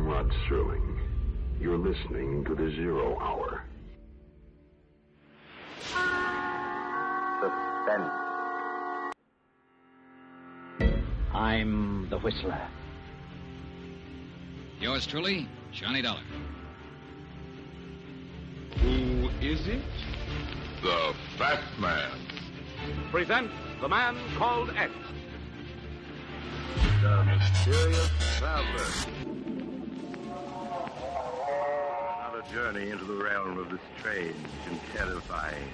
I'm Rod Serling. You're listening to The Zero Hour. Suspense. I'm the Whistler. Yours truly, Johnny Dollar. Who is it? The Fat Man. Present The Man Called X. The Mysterious Traveler. Another journey into the realm of the strange and terrifying.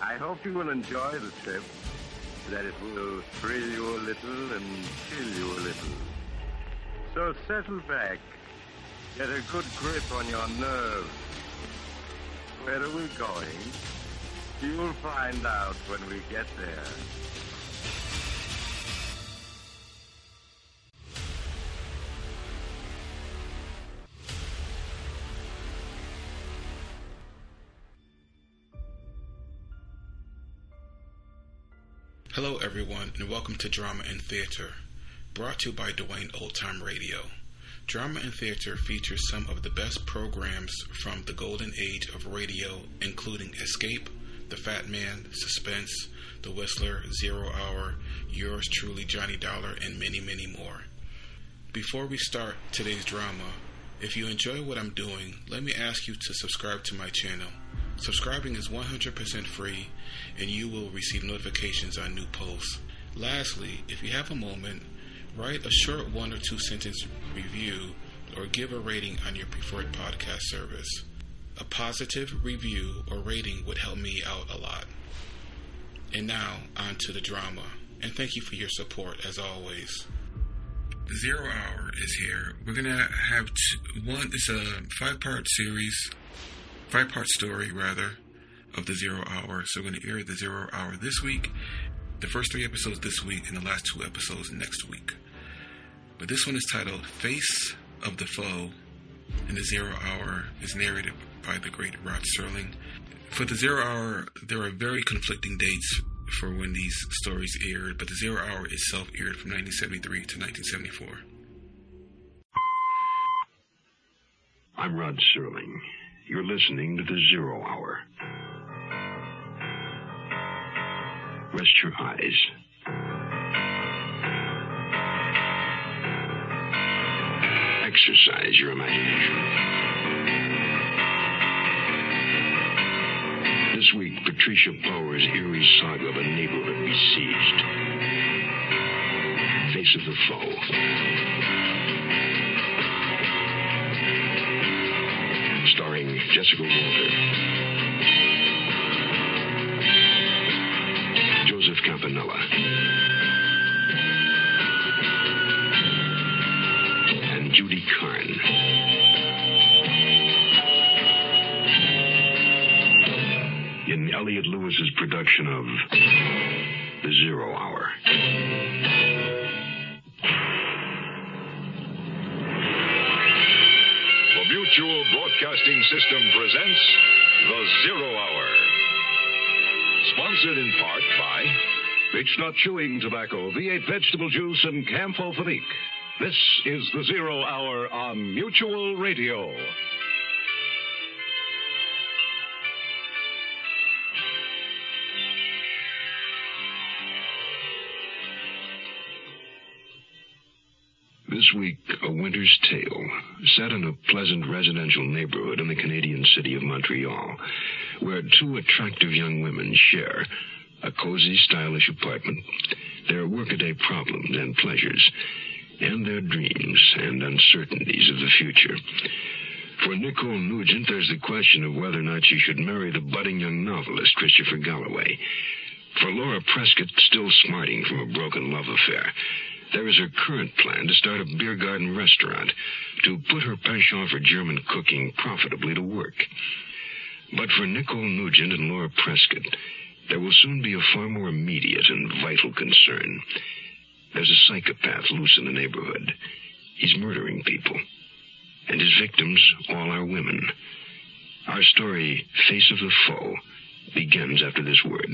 I hope you will enjoy the trip, that it will thrill you a little and chill you a little. So settle back, get a good grip on your nerves. Where are we going? You'll find out when we get there. Hello everyone, and welcome to Drama and Theater, brought to you by Duane Old Time Radio. Drama and Theater features some of the best programs from the golden age of radio, including Escape, The Fat Man, Suspense, The Whistler, Zero Hour, Yours Truly, Johnny Dollar, and many, many more. Before we start today's drama, if you enjoy what I'm doing, let me ask you to subscribe to my channel. Subscribing is 100% free, and you will receive notifications on new posts. Lastly, if you have a moment, write a short 1 or 2 sentence review or give a rating on your preferred podcast service. A positive review or rating would help me out a lot. And now, on to the drama, and thank you for your support as always. The Zero Hour is here. We're going to have it's a 5-part series. 5-part story, rather, of The Zero Hour. So we're going to air The Zero Hour this week, the first 3 episodes this week, and the last 2 episodes next week. But this one is titled Face of the Foe, and The Zero Hour is narrated by the great Rod Serling. For The Zero Hour, there are very conflicting dates for when these stories aired, but The Zero Hour itself aired from 1973 to 1974. I'm Rod Serling. You're listening to The Zero Hour. Rest your eyes. Exercise your imagination. This week, Patricia Power's eerie saga of a neighborhood besieged. Face of the Foe. Starring Jessica Walter, Joseph Campanella, and Judy Carne. In Elliot Lewis's production of The Zero Hour. Mutual Broadcasting System presents The Zero Hour. Sponsored in part by Beechnut Chewing Tobacco, V8 Vegetable Juice, and Camphor-Phenique. This is The Zero Hour on Mutual Radio. This week, A Winter's Tale, set in a pleasant residential neighborhood in the Canadian city of Montreal, where 2 attractive young women share a cozy, stylish apartment, their workaday problems and pleasures, and their dreams and uncertainties of the future. For Nicole Nugent, there's the question of whether or not she should marry the budding young novelist Christopher Galloway. For Laura Prescott, still smarting from a broken love affair, there is her current plan to start a beer garden restaurant to put her penchant for German cooking profitably to work. But for Nicole Nugent and Laura Prescott, there will soon be a far more immediate and vital concern. There's a psychopath loose in the neighborhood. He's murdering people. And his victims all are women. Our story, Face of the Foe, begins after this word.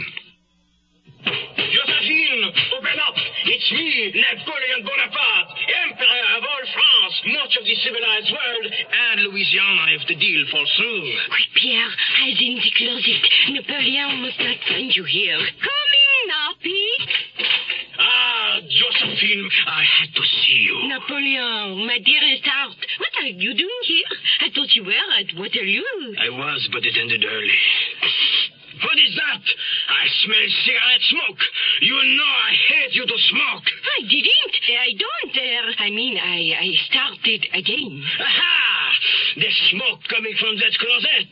Josephine, open up! It's me, Napoleon Bonaparte, Emperor of all France, much of the civilized world and Louisiana if the deal falls through. Quick, Pierre. Hide in the closet. Napoleon must not find you here. Coming now, Pete. Ah, Josephine, I had to see you. Napoleon, my dearest heart. What are you doing here? I thought you were at Waterloo. I was, but it ended early. What is that? I smell cigarette smoke. You know I hate you to smoke. I didn't. I don't. I started again. Aha! The smoke coming from that closet.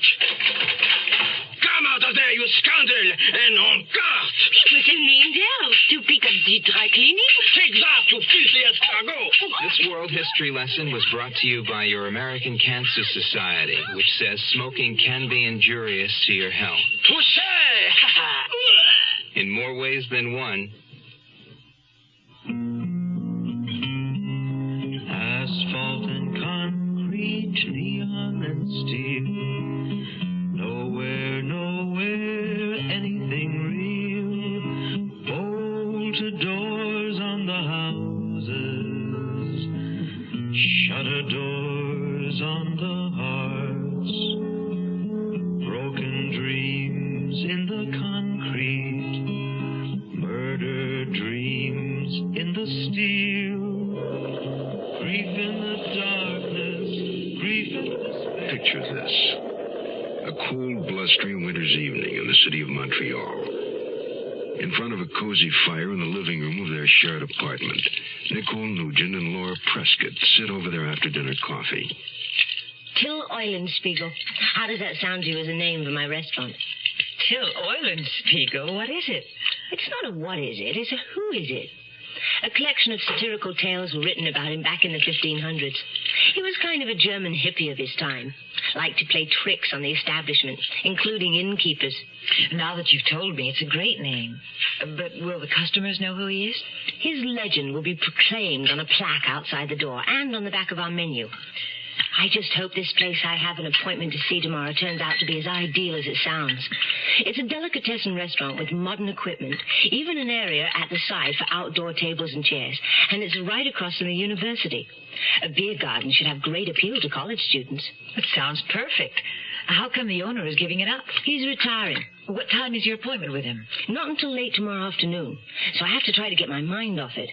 Come out of there, you scoundrel, and on guard. It was only in there to pick up the dry cleaning. Take that, you filthy escargot. This world history lesson was brought to you by your American Cancer Society, which says smoking can be injurious to your health. Touché! In more ways than one. Asphalt and concrete, neon and steel. Nowhere, anything real. Bolted doors on the houses. Shutter doors on the hearts. Broken dreams in the concrete. Murder dreams in the steel. Grief in the darkness. Grief in the space. Picture this. A cool, blustery winter's evening in the city of Montreal. In front of a cozy fire in the living room of their shared apartment, Nicole Nugent and Laura Prescott sit over their after-dinner coffee. Till Eulenspiegel. How does that sound to you as a name for my restaurant? Till Eulenspiegel? What is it? It's not a what is it, it's a who is it. A collection of satirical tales were written about him back in the 1500s. He was kind of a German hippie of his time. Liked to play tricks on the establishment, including innkeepers. Now that you've told me, it's a great name. But will the customers know who he is? His legend will be proclaimed on a plaque outside the door and on the back of our menu. I just hope this place I have an appointment to see tomorrow turns out to be as ideal as it sounds. It's a delicatessen restaurant with modern equipment, even an area at the side for outdoor tables and chairs, and it's right across from the university. A beer garden should have great appeal to college students. It sounds perfect. How come the owner is giving it up? He's retiring. What time is your appointment with him? Not until late tomorrow afternoon, so I have to try to get my mind off it.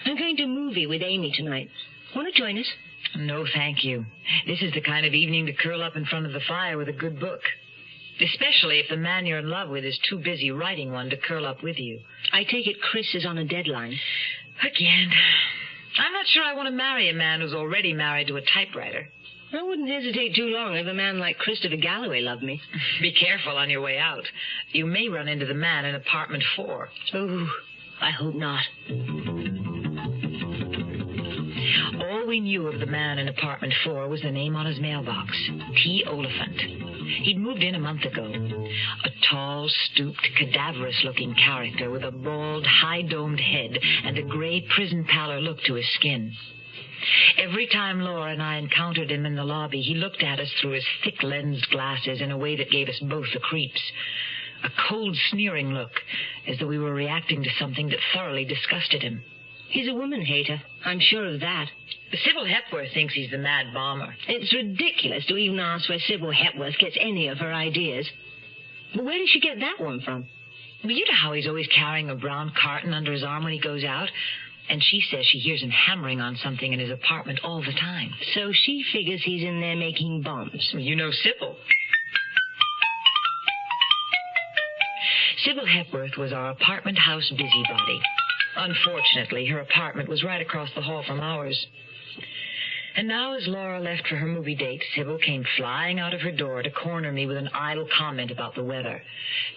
I'm going to a movie with Amy tonight. Want to join us? No, thank you. This is the kind of evening to curl up in front of the fire with a good book. Especially if the man you're in love with is too busy writing one to curl up with you. I take it Chris is on a deadline. Again. I'm not sure I want to marry a man who's already married to a typewriter. I wouldn't hesitate too long if a man like Christopher Galloway loved me. Be careful on your way out. You may run into the man in apartment 4. Oh, I hope not. All we knew of the man in apartment 4 was the name on his mailbox, T. Oliphant. He'd moved in a month ago. A tall, stooped, cadaverous-looking character with a bald, high-domed head and a gray prison pallor look to his skin. Every time Laura and I encountered him in the lobby, he looked at us through his thick lensed glasses in a way that gave us both the creeps. A cold, sneering look, as though we were reacting to something that thoroughly disgusted him. He's a woman hater. I'm sure of that. Sybil Hepworth thinks he's the mad bomber. It's ridiculous to even ask where Sybil Hepworth gets any of her ideas. But where did she get that one from? Well, you know how he's always carrying a brown carton under his arm when he goes out? And she says she hears him hammering on something in his apartment all the time. So she figures he's in there making bombs. You know Sybil. Sybil Hepworth was our apartment house busybody. Unfortunately, her apartment was right across the hall from ours. And now, as Laura left for her movie date, Sybil came flying out of her door to corner me with an idle comment about the weather,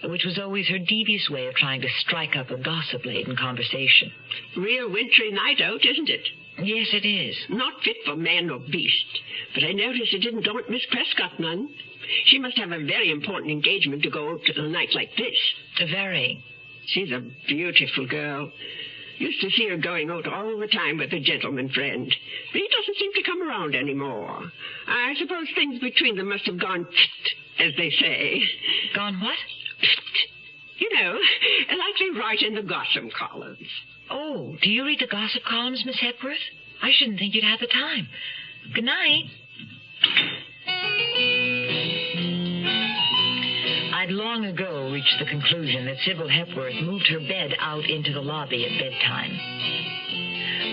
which was always her devious way of trying to strike up a gossip-laden conversation. Real wintry night out, isn't it? Yes, it is. Not fit for man or beast. But I notice it didn't daunt Miss Prescott none. She must have a very important engagement to go out to a night like this. Very. She's a beautiful girl. Used to see her going out all the time with a gentleman friend. But he doesn't seem to come around anymore. I suppose things between them must have gone as they say. Gone what? You know, like they write in the gossip columns. Oh, do you read the gossip columns, Miss Hepworth? I shouldn't think you'd have the time. Good night. I'd long ago reached the conclusion that Sybil Hepworth moved her bed out into the lobby at bedtime.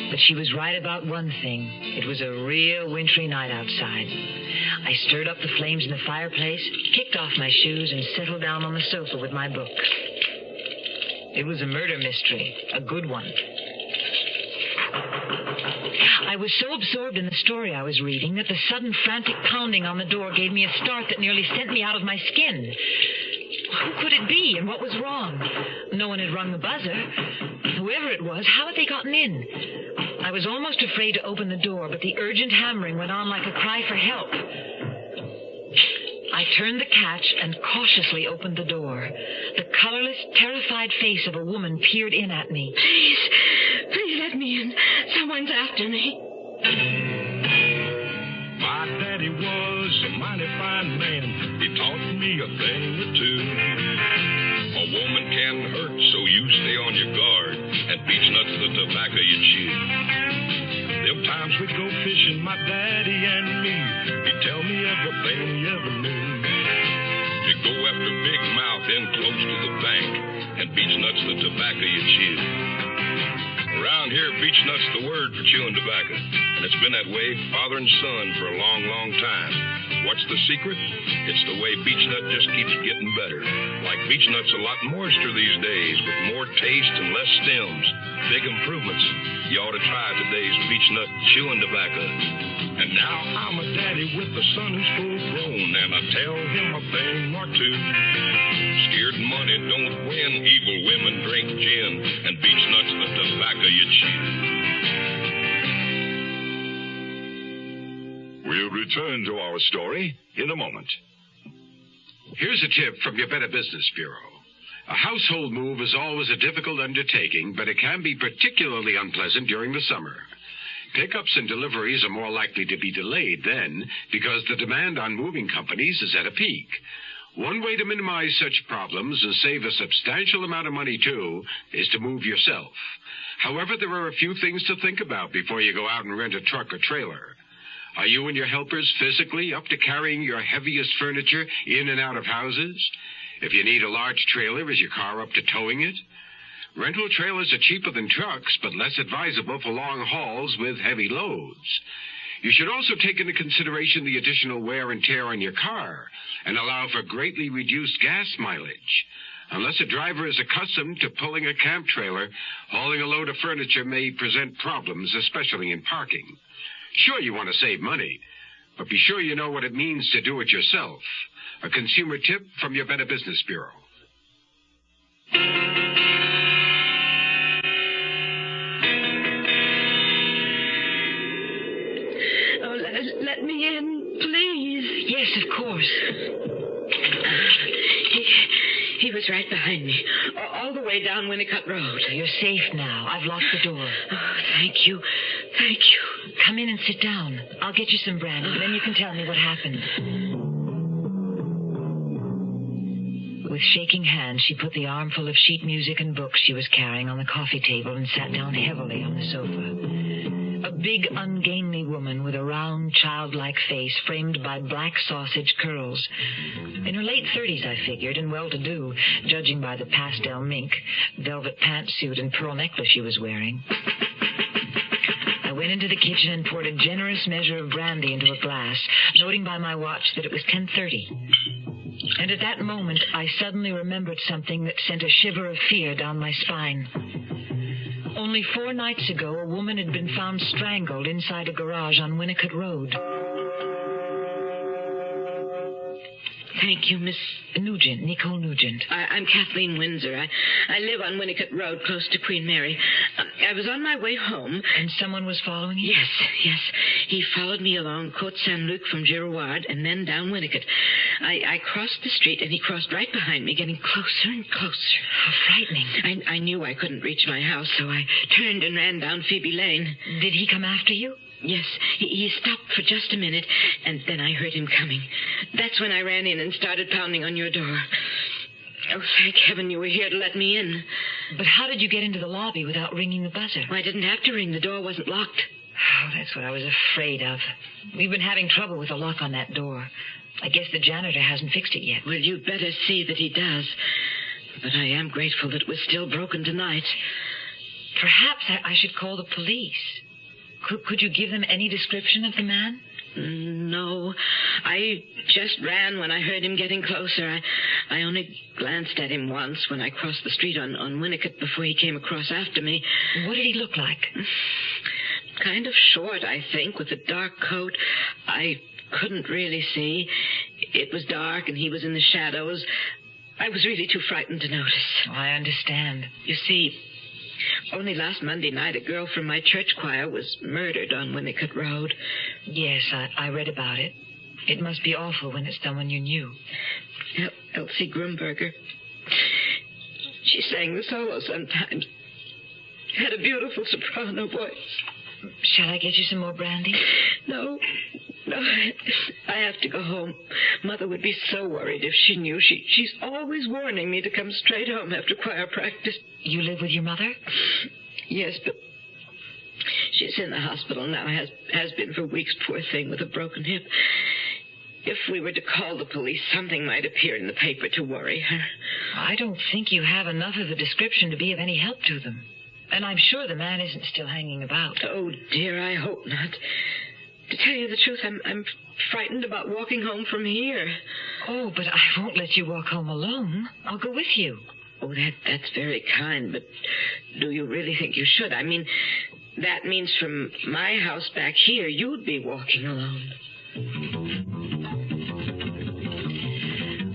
But she was right about one thing. It was a real wintry night outside. I stirred up the flames in the fireplace, kicked off my shoes, and settled down on the sofa with my book. It was a murder mystery, a good one. I was so absorbed in the story I was reading that the sudden frantic pounding on the door gave me a start that nearly sent me out of my skin. Who could it be, and what was wrong? No one had rung the buzzer. Whoever it was, how had they gotten in? I was almost afraid to open the door, but the urgent hammering went on like a cry for help. I turned the catch and cautiously opened the door. The colorless, terrified face of a woman peered in at me. Please let me in. Someone's after me. My daddy was a mighty fine man. He taught me a thing or two. A woman can hurt, so you stay on your guard. And beechnut's the tobacco you chew. Them times we'd go fishing, my daddy and me. He'd tell me everything he ever knew. You go after big mouth in close to the bank. And beechnut's the tobacco you chew. Around here, beechnut's the word for chewing tobacco. And it's been that way, father and son, for a long, long time. What's the secret? It's the way beechnut just keeps getting better. Like beechnut's a lot moister these days, with more taste and less stems. Big improvements. You ought to try today's beechnut chewing tobacco. And now I'm a daddy with a son who's full grown, and I tell him a thing or two. Scared money don't win. Evil women drink gin, and beechnut's the tobacco you chew. We'll return to our story in a moment. Here's a tip from your Better Business Bureau. A household move is always a difficult undertaking, but it can be particularly unpleasant during the summer. Pickups and deliveries are more likely to be delayed then because the demand on moving companies is at a peak. One way to minimize such problems and save a substantial amount of money, too, is to move yourself. However, there are a few things to think about before you go out and rent a truck or trailer. Are you and your helpers physically up to carrying your heaviest furniture in and out of houses? If you need a large trailer, is your car up to towing it? Rental trailers are cheaper than trucks, but less advisable for long hauls with heavy loads. You should also take into consideration the additional wear and tear on your car and allow for greatly reduced gas mileage. Unless a driver is accustomed to pulling a camp trailer, hauling a load of furniture may present problems, especially in parking. Sure, you want to save money, but be sure you know what it means to do it yourself. A consumer tip from your Better Business Bureau. Oh, let me in, please. Yes, of course. He was right behind me, all the way down Winnicott Road. You're safe now. I've locked the door. Oh, thank you. Thank you. Come in and sit down. I'll get you some brandy, and then you can tell me what happened. With shaking hands, she put the armful of sheet music and books she was carrying on the coffee table and sat down heavily on the sofa. A big, ungainly woman with a round, childlike face framed by black sausage curls. In her late 30s, I figured, and well-to-do, judging by the pastel mink, velvet pantsuit, and pearl necklace she was wearing. I went into the kitchen and poured a generous measure of brandy into a glass, noting by my watch that it was 10:30. And at that moment, I suddenly remembered something that sent a shiver of fear down my spine. Only 4 nights ago, a woman had been found strangled inside a garage on Winnicott Road. Thank you, Miss Nugent, Nicole Nugent. I'm Kathleen Windsor. I live on Winnicott Road, close to Queen Mary. I was on my way home. And someone was following you? Yes. He followed me along Côte Saint-Luc from Girouard and then down Winnicott. I crossed the street, and he crossed right behind me, getting closer and closer. How frightening. I knew I couldn't reach my house, so I turned and ran down Phoebe Lane. Did he come after you? Yes, he stopped for just a minute, and then I heard him coming. That's when I ran in and started pounding on your door. Oh, thank heaven you were here to let me in. But how did you get into the lobby without ringing the buzzer? Well, I didn't have to ring. The door wasn't locked. Oh, that's what I was afraid of. We've been having trouble with the lock on that door. I guess the janitor hasn't fixed it yet. Well, you'd better see that he does. But I am grateful that it was still broken tonight. Perhaps I should call the police. Could you give them any description of the man? No. I just ran when I heard him getting closer. I only glanced at him once when I crossed the street on Winnicott before he came across after me. What did he look like? Kind of short, I think, with a dark coat. I couldn't really see. It was dark and he was in the shadows. I was really too frightened to notice. Oh, I understand. You see, only last Monday night a girl from my church choir was murdered on Winnicott Road. Yes, I read about it. It must be awful when it's someone you knew. Elsie Grumberger. She sang the solo sometimes. Had a beautiful soprano voice. Shall I get you some more brandy? No, I have to go home. Mother would be so worried if she knew. She's always warning me to come straight home after choir practice. You live with your mother? Yes, but she's in the hospital now. Has been for weeks, poor thing, with a broken hip. If we were to call the police, something might appear in the paper to worry her. I don't think you have enough of a description to be of any help to them. And I'm sure the man isn't still hanging about. Oh, dear, I hope not. To tell you the truth, I'm frightened about walking home from here. Oh, but I won't let you walk home alone. I'll go with you. Oh, that's very kind, but do you really think you should? I mean, that means from my house back here, you'd be walking alone.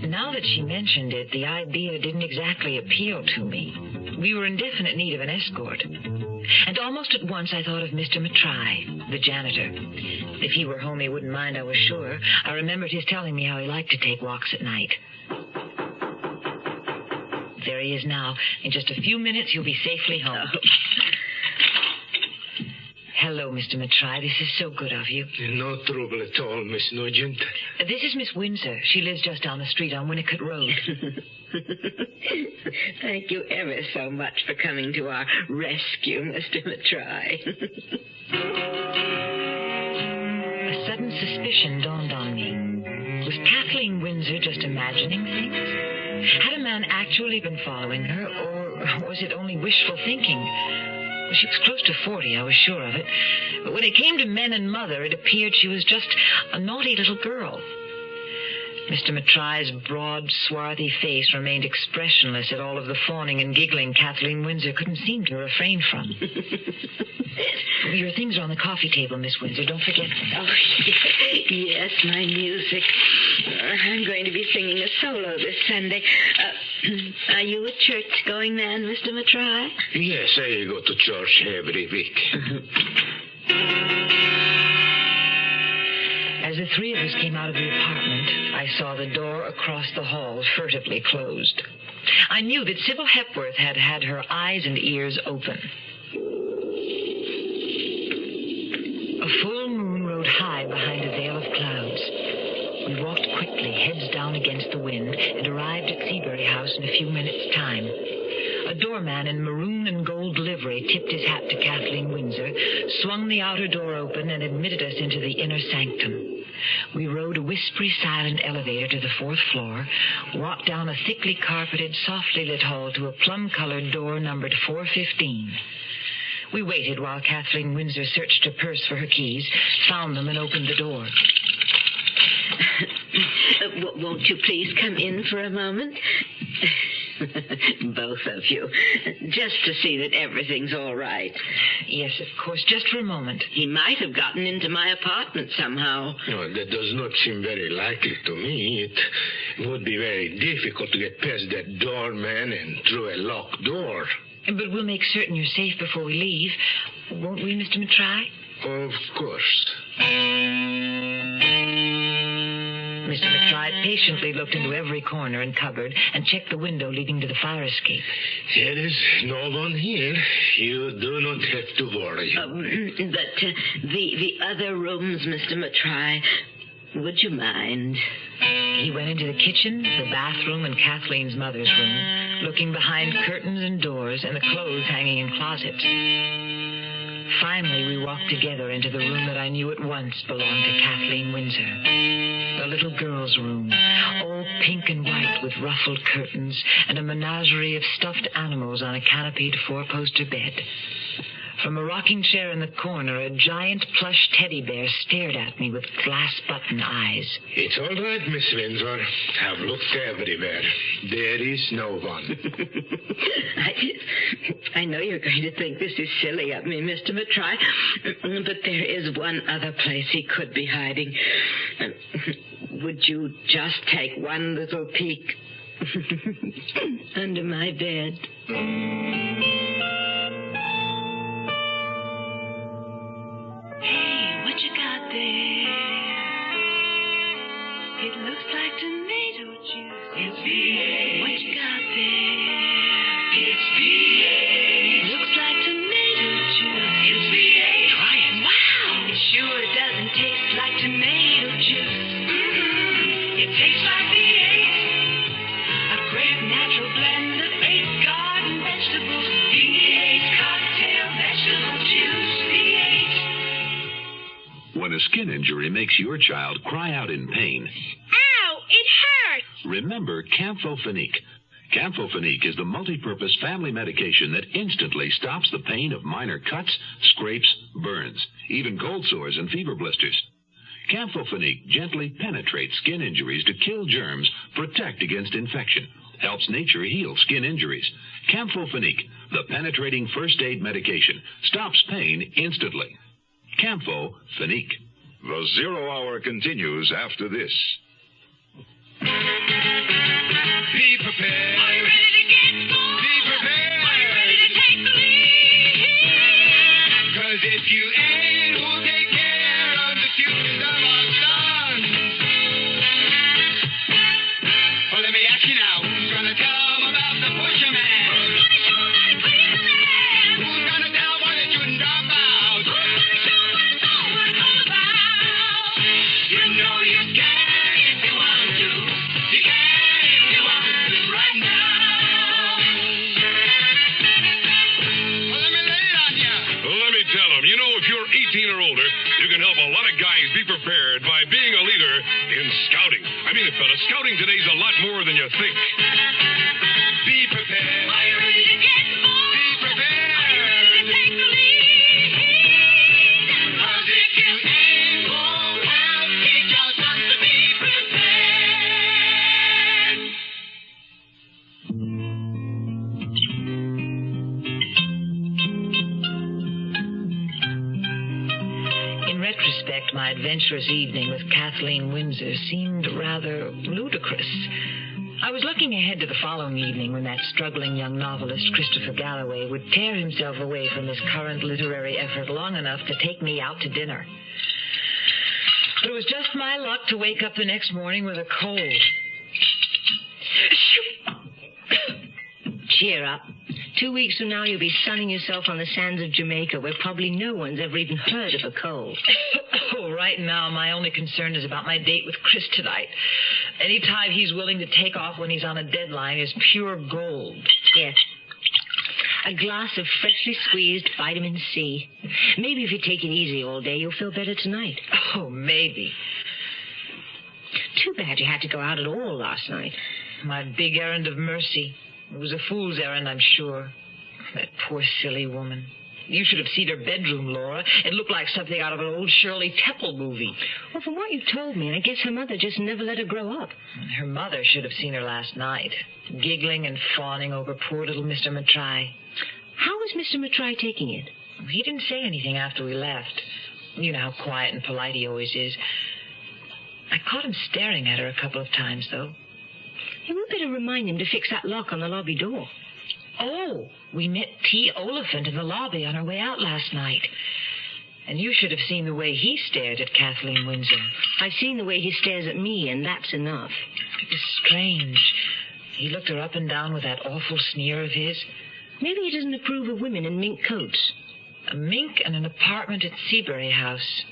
Now that she mentioned it, the idea didn't exactly appeal to me. We were in definite need of an escort. And almost at once I thought of Mr. Matrai, the janitor. If he were home, he wouldn't mind, I was sure. I remembered his telling me how he liked to take walks at night. There he is now. In just a few minutes, you'll be safely home. Oh. Hello, Mr. Matrai. This is so good of you. No trouble at all, Miss Nugent. This is Miss Windsor. She lives just down the street on Winnicott Road. Thank you ever so much for coming to our rescue, Mr. Matrai. A sudden suspicion dawned on me. Was Kathleen Windsor just imagining things? Had a man actually been following her, or was it only wishful thinking? She was close to 40, I was sure of it. But when it came to men and mother, it appeared she was just a naughty little girl. Mr. Matrai's broad, swarthy face remained expressionless at all of the fawning and giggling Kathleen Windsor couldn't seem to refrain from. Your things are on the coffee table, Miss Windsor. Don't forget them. Oh, yes, my music. I'm going to be singing a solo this Sunday. Are you a church-going man, Mr. Matrai? Yes, I go to church every week. As the three of us came out of the apartment, I saw the door across the hall furtively closed. I knew that Sybil Hepworth had had her eyes and ears open. A full moon rode high behind a veil of clouds. We walked quickly, heads down against the wind, and arrived at Seabury House in a few minutes' time. A doorman in maroon and gold livery tipped his hat to Kathleen Windsor, swung the outer door open, and admitted us into the inner sanctum. We rode a whispery, silent elevator to the 4th floor, walked down a thickly carpeted, softly lit hall to a plum-colored door numbered 415. We waited while Kathleen Windsor searched her purse for her keys, found them, and opened the door. Won't you please come in for a moment? Both of you. Just to see that everything's all right. Yes, of course. Just for a moment. He might have gotten into my apartment somehow. No, that does not seem very likely to me. It would be very difficult to get past that doorman and through a locked door. But we'll make certain you're safe before we leave. Won't we, Mr. Matrai? Of course. Mr. Matrai patiently looked into every corner and cupboard and checked the window leading to the fire escape. There is no one here. You do not have to worry. But the other rooms, Mr. Matrai, would you mind? He went into the kitchen, the bathroom, and Kathleen's mother's room, looking behind curtains and doors and the clothes hanging in closets. Finally, we walked together into the room that I knew at once belonged to Kathleen Windsor. The little girl's room, all pink and white with ruffled curtains and a menagerie of stuffed animals on a canopied four-poster bed. From a rocking chair in the corner, a giant plush teddy bear stared at me with glass-button eyes. It's all right, Miss Windsor. I've looked everywhere. There is no one. I know you're going to think this is silly of me, Mr. Matry, but there is one other place he could be hiding. Would you just take one little peek under my bed? Hey, what you got there? It looks like tomato juice. It's V8. What you got there? It's V8. Looks like tomato juice. It's V8. Try it. Wow. It sure doesn't taste like tomato juice. It tastes like V8. A great natural blend of 8 garden vegetables. V8 cocktail vegetable juice. V8. When a skin injury makes your child cry out in pain, Ow! It hurts! remember Camphofenique. Camphofenique is the multi-purpose family medication that instantly stops the pain of minor cuts, scrapes, burns, even cold sores and fever blisters. Camphofenique gently penetrates skin injuries to kill germs, protect against infection, helps nature heal skin injuries. Camphofenique, the penetrating first aid medication, stops pain instantly. Camphofenique. The 0 Hour continues after this. Be prepared. Are you ready to get going? Be prepared. Are you ready to take the lead? 'Cause if you ain't, who'll take care of the futures of our sons? Well, let me ask you now, who's gonna tell them about the pusher man? Who's gonna show them how to clean the man? Who's gonna tell why they shouldn't drop out? Who's gonna show them what it's all about? You know you can if you want to. You can if you want to right now. Well, let me lay it on you. Well, let me tell them, you know, if you're 18 or older, you can help a lot of guys be prepared by being a leader in scouting. I mean it, fella, scouting today's a lot more than you think. Be prepared. Are you ready to get more? Be prepared. Are you ready to take the lead? 'Cause if you ain't, won't help teach your sons to be prepared. In retrospect, my adventurous evening with Kathleen Windsor seemed rather ludicrous. I was looking ahead to the following evening when that struggling young novelist, Christopher Galloway, would tear himself away from his current literary effort long enough to take me out to dinner. But it was just my luck to wake up the next morning with a cold. Cheer up. 2 weeks from now, you'll be sunning yourself on the sands of Jamaica, where probably no one's ever even heard of a cold. Oh, right now, my only concern is about my date with Chris tonight. Any time he's willing to take off when he's on a deadline is pure gold. Yes. A glass of freshly squeezed vitamin C. Maybe if you take it easy all day, you'll feel better tonight. Oh, maybe. Too bad you had to go out at all last night. My big errand of mercy. It was a fool's errand, I'm sure. That poor silly woman. You should have seen her bedroom, Laura. It looked like something out of an old Shirley Temple movie. Well, from what you've told me, I guess her mother just never let her grow up. Her mother should have seen her last night, giggling and fawning over poor little Mr. Matry. How was Mr. Matry taking it? He didn't say anything after we left. You know how quiet and polite he always is. I caught him staring at her a couple of times, though. You would better remind him to fix that lock on the lobby door. Oh, we met T. Oliphant in the lobby on our way out last night. And you should have seen the way he stared at Kathleen Windsor. I've seen the way he stares at me, and that's enough. It was strange. He looked her up and down with that awful sneer of his. Maybe he doesn't approve of women in mink coats. A mink and an apartment at Seabury House.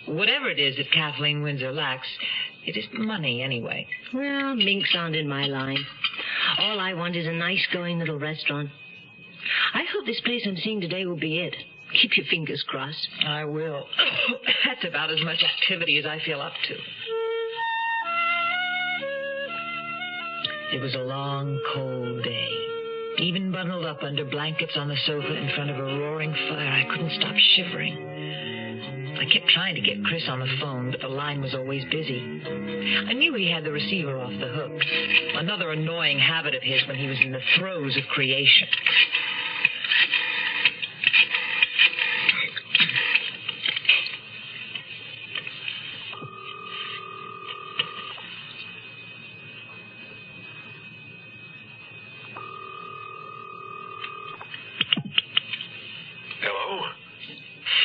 Whatever it is that Kathleen Windsor lacks, it isn't money anyway. Well, minks aren't in my line. All I want is a nice-going little restaurant. I hope this place I'm seeing today will be it. Keep your fingers crossed. I will. That's about as much activity as I feel up to. It was a long, cold day. Even bundled up under blankets on the sofa in front of a roaring fire, I couldn't stop shivering. I kept trying to get Chris on the phone, but the line was always busy. I knew he had the receiver off the hook. Another annoying habit of his when he was in the throes of creation.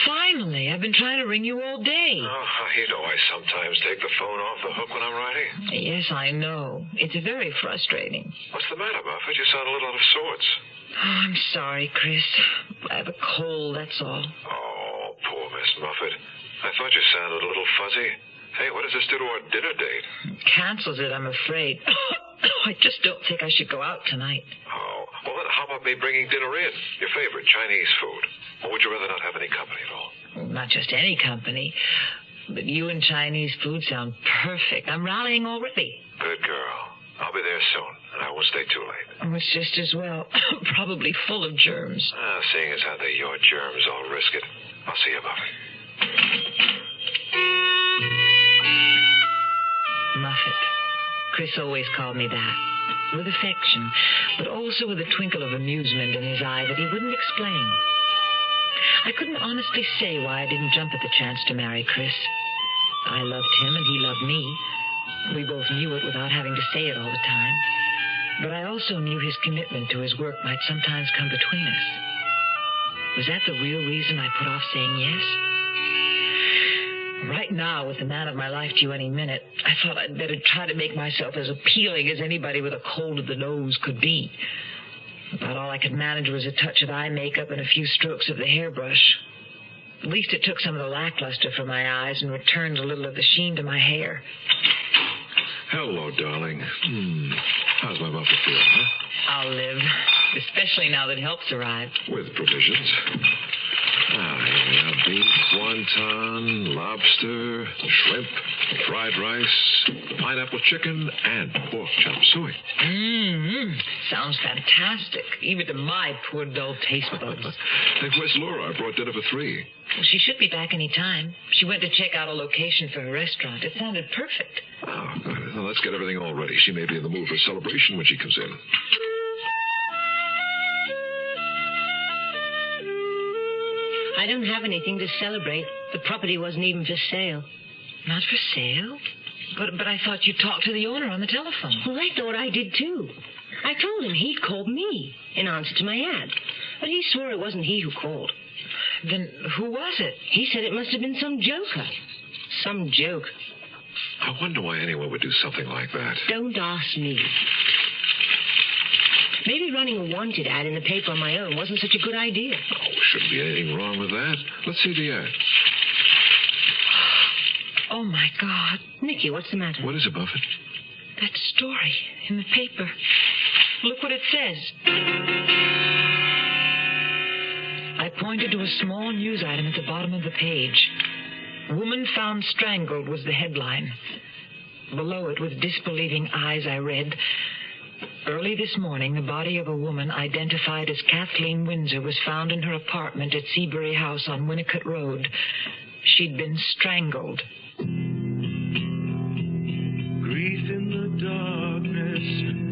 Finally, I've been trying to ring you all day. Oh, you know I sometimes take the phone off the hook when I'm writing. Yes, I know. It's very frustrating. What's the matter, Buffett? You sound a little out of sorts. Oh, I'm sorry, Chris. I have a cold, that's all. Oh, poor Miss Muffet. I thought you sounded a little fuzzy. Hey, what does this do to our dinner date? Cancels it, I'm afraid. I just don't think I should go out tonight. Oh, well then how about me bringing dinner in? Your favorite Chinese food. Or would you rather not have any company at all? Well, not just any company, but you and Chinese food sound perfect. I'm rallying already. Good girl. I'll be there soon, and I won't stay too late. Oh, it's just as well. Probably full of germs. Seeing as how they're your germs, I'll risk it. I'll see you, Muffet. Muffet. Chris always called me that. With affection, but also with a twinkle of amusement in his eye that he wouldn't explain. I couldn't honestly say why I didn't jump at the chance to marry Chris. I loved him and he loved me. We both knew it without having to say it all the time. But I also knew his commitment to his work might sometimes come between us. Was that the real reason I put off saying yes? Right now, with the man of my life due any minute, I thought I'd better try to make myself as appealing as anybody with a cold of the nose could be. About all I could manage was a touch of eye makeup and a few strokes of the hairbrush. At least it took some of the lackluster from my eyes and returned a little of the sheen to my hair. Hello, darling. How's my Muffet feel, huh? I'll live, especially now that help's arrived. With provisions. Here we are. Beef, wonton, lobster, shrimp, fried rice, pineapple chicken, and pork chop suey. Sounds fantastic, even to my poor dull taste buds. Hey, where's Laura? I brought dinner for 3. Well, she should be back any time. She went to check out a location for her restaurant. It sounded perfect. Oh, good. Well, let's get everything all ready. She may be in the mood for a celebration when she comes in. I don't have anything to celebrate. The property wasn't even for sale. Not for sale? But I thought you talked to the owner on the telephone. Well, I thought I did, too. I told him he'd called me in answer to my ad. But he swore it wasn't he who called. Then who was it? He said it must have been some joker. Some joke. I wonder why anyone would do something like that. Don't ask me. Maybe running a wanted ad in the paper on my own wasn't such a good idea. Oh, shouldn't be anything wrong with that. Let's see the ad. Oh, my God. Nicky, what's the matter? What is it, Buffett? That story in the paper. Look what it says. I pointed to a small news item at the bottom of the page. Woman found strangled was the headline. Below it, with disbelieving eyes, I read, early this morning, the body of a woman identified as Kathleen Windsor was found in her apartment at Seabury House on Winnicott Road. She'd been strangled. Grief in the darkness,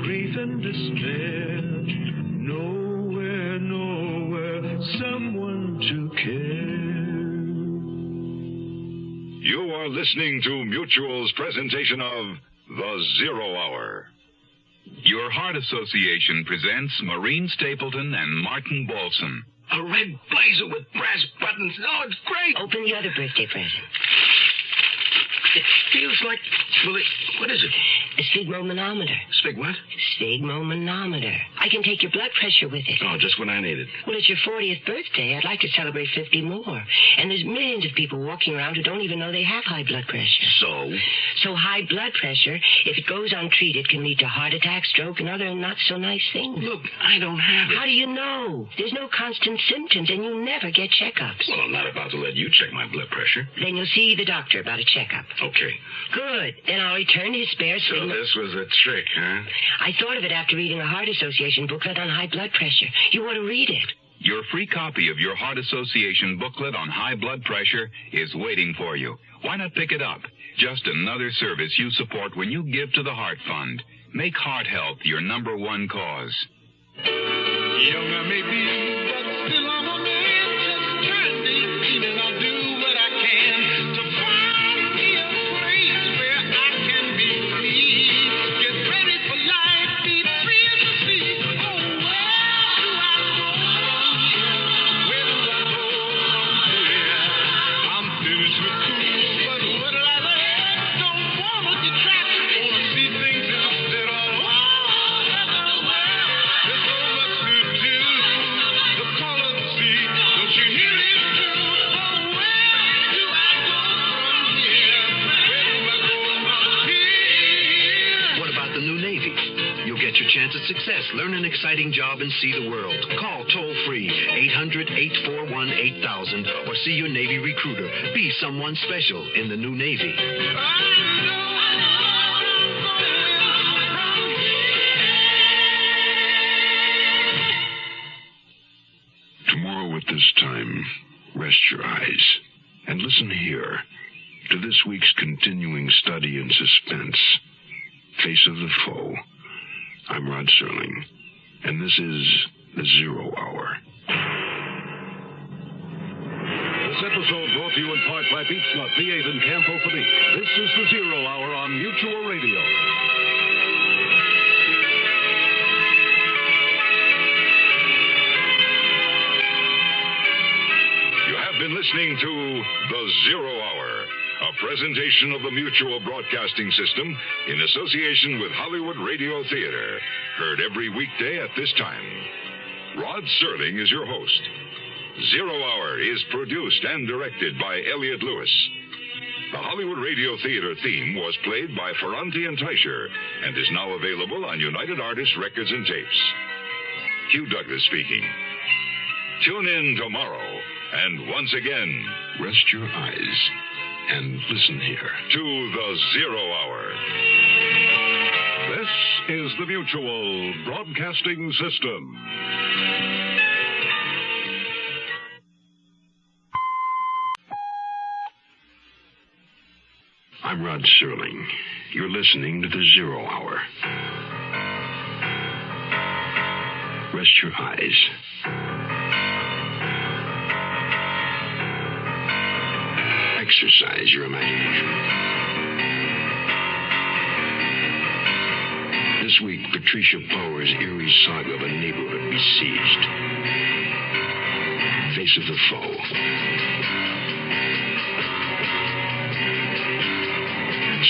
grief and despair. Nowhere, someone to care. You are listening to Mutual's presentation of The Zero Hour. Your Heart Association presents Maureen Stapleton and Martin Balson. A red blazer with brass buttons. Oh, it's great. Open the other birthday present. It feels like... Well, what is it? A sphygmomanometer. Spig what? Sphygmomanometer. I can take your blood pressure with it. Oh, just when I need it. Well, it's your 40th birthday. I'd like to celebrate 50 more. And there's millions of people walking around who don't even know they have high blood pressure. So high blood pressure, if it goes untreated, can lead to heart attack, stroke, and other not-so-nice things. Look, I don't have it. How do you know? There's no constant symptoms, and you never get checkups. Well, I'm not about to let you check my blood pressure. Then you'll see the doctor about a checkup. Okay. Good. Then I'll return his spare So this was a trick, huh? I thought of it after reading a Heart Association booklet on high blood pressure. You want to read it? Your free copy of your Heart Association booklet on high blood pressure is waiting for you. Why not pick it up? Just another service you support when you give to the Heart Fund. Make heart health your #1 cause. Young I may be, but still I'm a man, just trying to eat, and I'll do what I can to find me a place where I can be free. Get ready for life, be free as the sea. Oh, where do I go from here? Where do I go from here? I'm finished with school, but what will I learn? Don't want to get trapped, want to see things instead of chance at success. Learn an exciting job and see the world. Call toll-free 800-841-8000 or see your Navy recruiter. Be someone special in the new Navy. Tomorrow at this time, rest your eyes and listen here to this week's continuing study in suspense, Face of the Foe. I'm Rod Serling, and this is The Zero Hour. This episode brought to you in part by Beechnut, V8, and Campo Felipe. This is The Zero Hour on Mutual Radio. You have been listening to The Zero Hour, a presentation of the Mutual Broadcasting System in association with Hollywood Radio Theater. Heard every weekday at this time. Rod Serling is your host. Zero Hour is produced and directed by Elliot Lewis. The Hollywood Radio Theater theme was played by Ferranti and Teicher and is now available on United Artists Records and Tapes. Hugh Douglas speaking. Tune in tomorrow, and once again, rest your eyes and listen here to The Zero Hour. This is the Mutual Broadcasting System. I'm Rod Serling. You're listening to The Zero Hour. Rest your eyes. Exercise your imagination. This week, Patricia Power's eerie saga of a neighborhood besieged. Face of the Foe.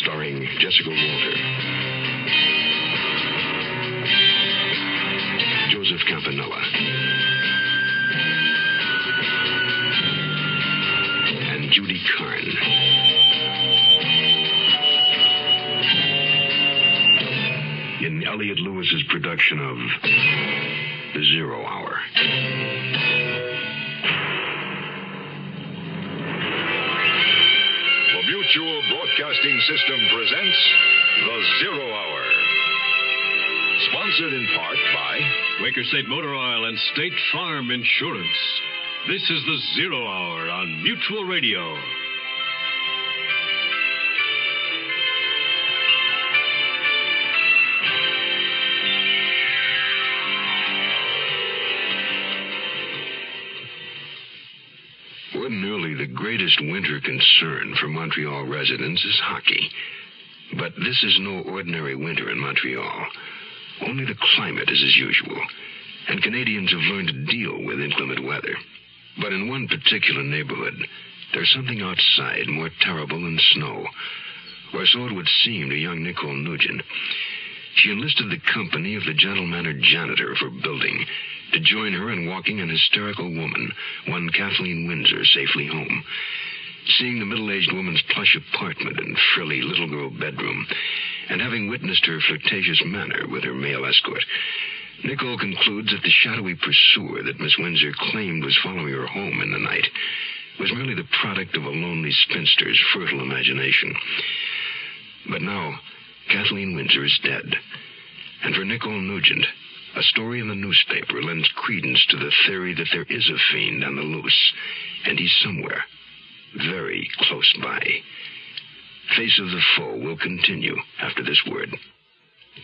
Starring Jessica Walter, Joseph Campanella, and Judy Carne. In Elliot Lewis's production of The Zero Hour. The Mutual Broadcasting System presents The Zero Hour. Sponsored in part by Quaker State Motor Oil and State Farm Insurance. This is The Zero Hour on Mutual Radio. Ordinarily, the greatest winter concern for Montreal residents is hockey. But this is no ordinary winter in Montreal. Only the climate is as usual, and Canadians have learned to deal with inclement weather. But in one particular neighborhood, there's something outside more terrible than snow. or so it would seem to young Nicole Nugent. She enlisted the company of the gentle-mannered janitor of her building to join her in walking an hysterical woman, one Kathleen Windsor, safely home. Seeing the middle-aged woman's plush apartment and frilly little girl bedroom, and having witnessed her flirtatious manner with her male escort, Nicole concludes that the shadowy pursuer that Miss Windsor claimed was following her home in the night was merely the product of a lonely spinster's fertile imagination. But now, Kathleen Windsor is dead. And for Nicole Nugent, a story in the newspaper lends credence to the theory that there is a fiend on the loose, and he's somewhere, very close by. Face of the Foe will continue after this word.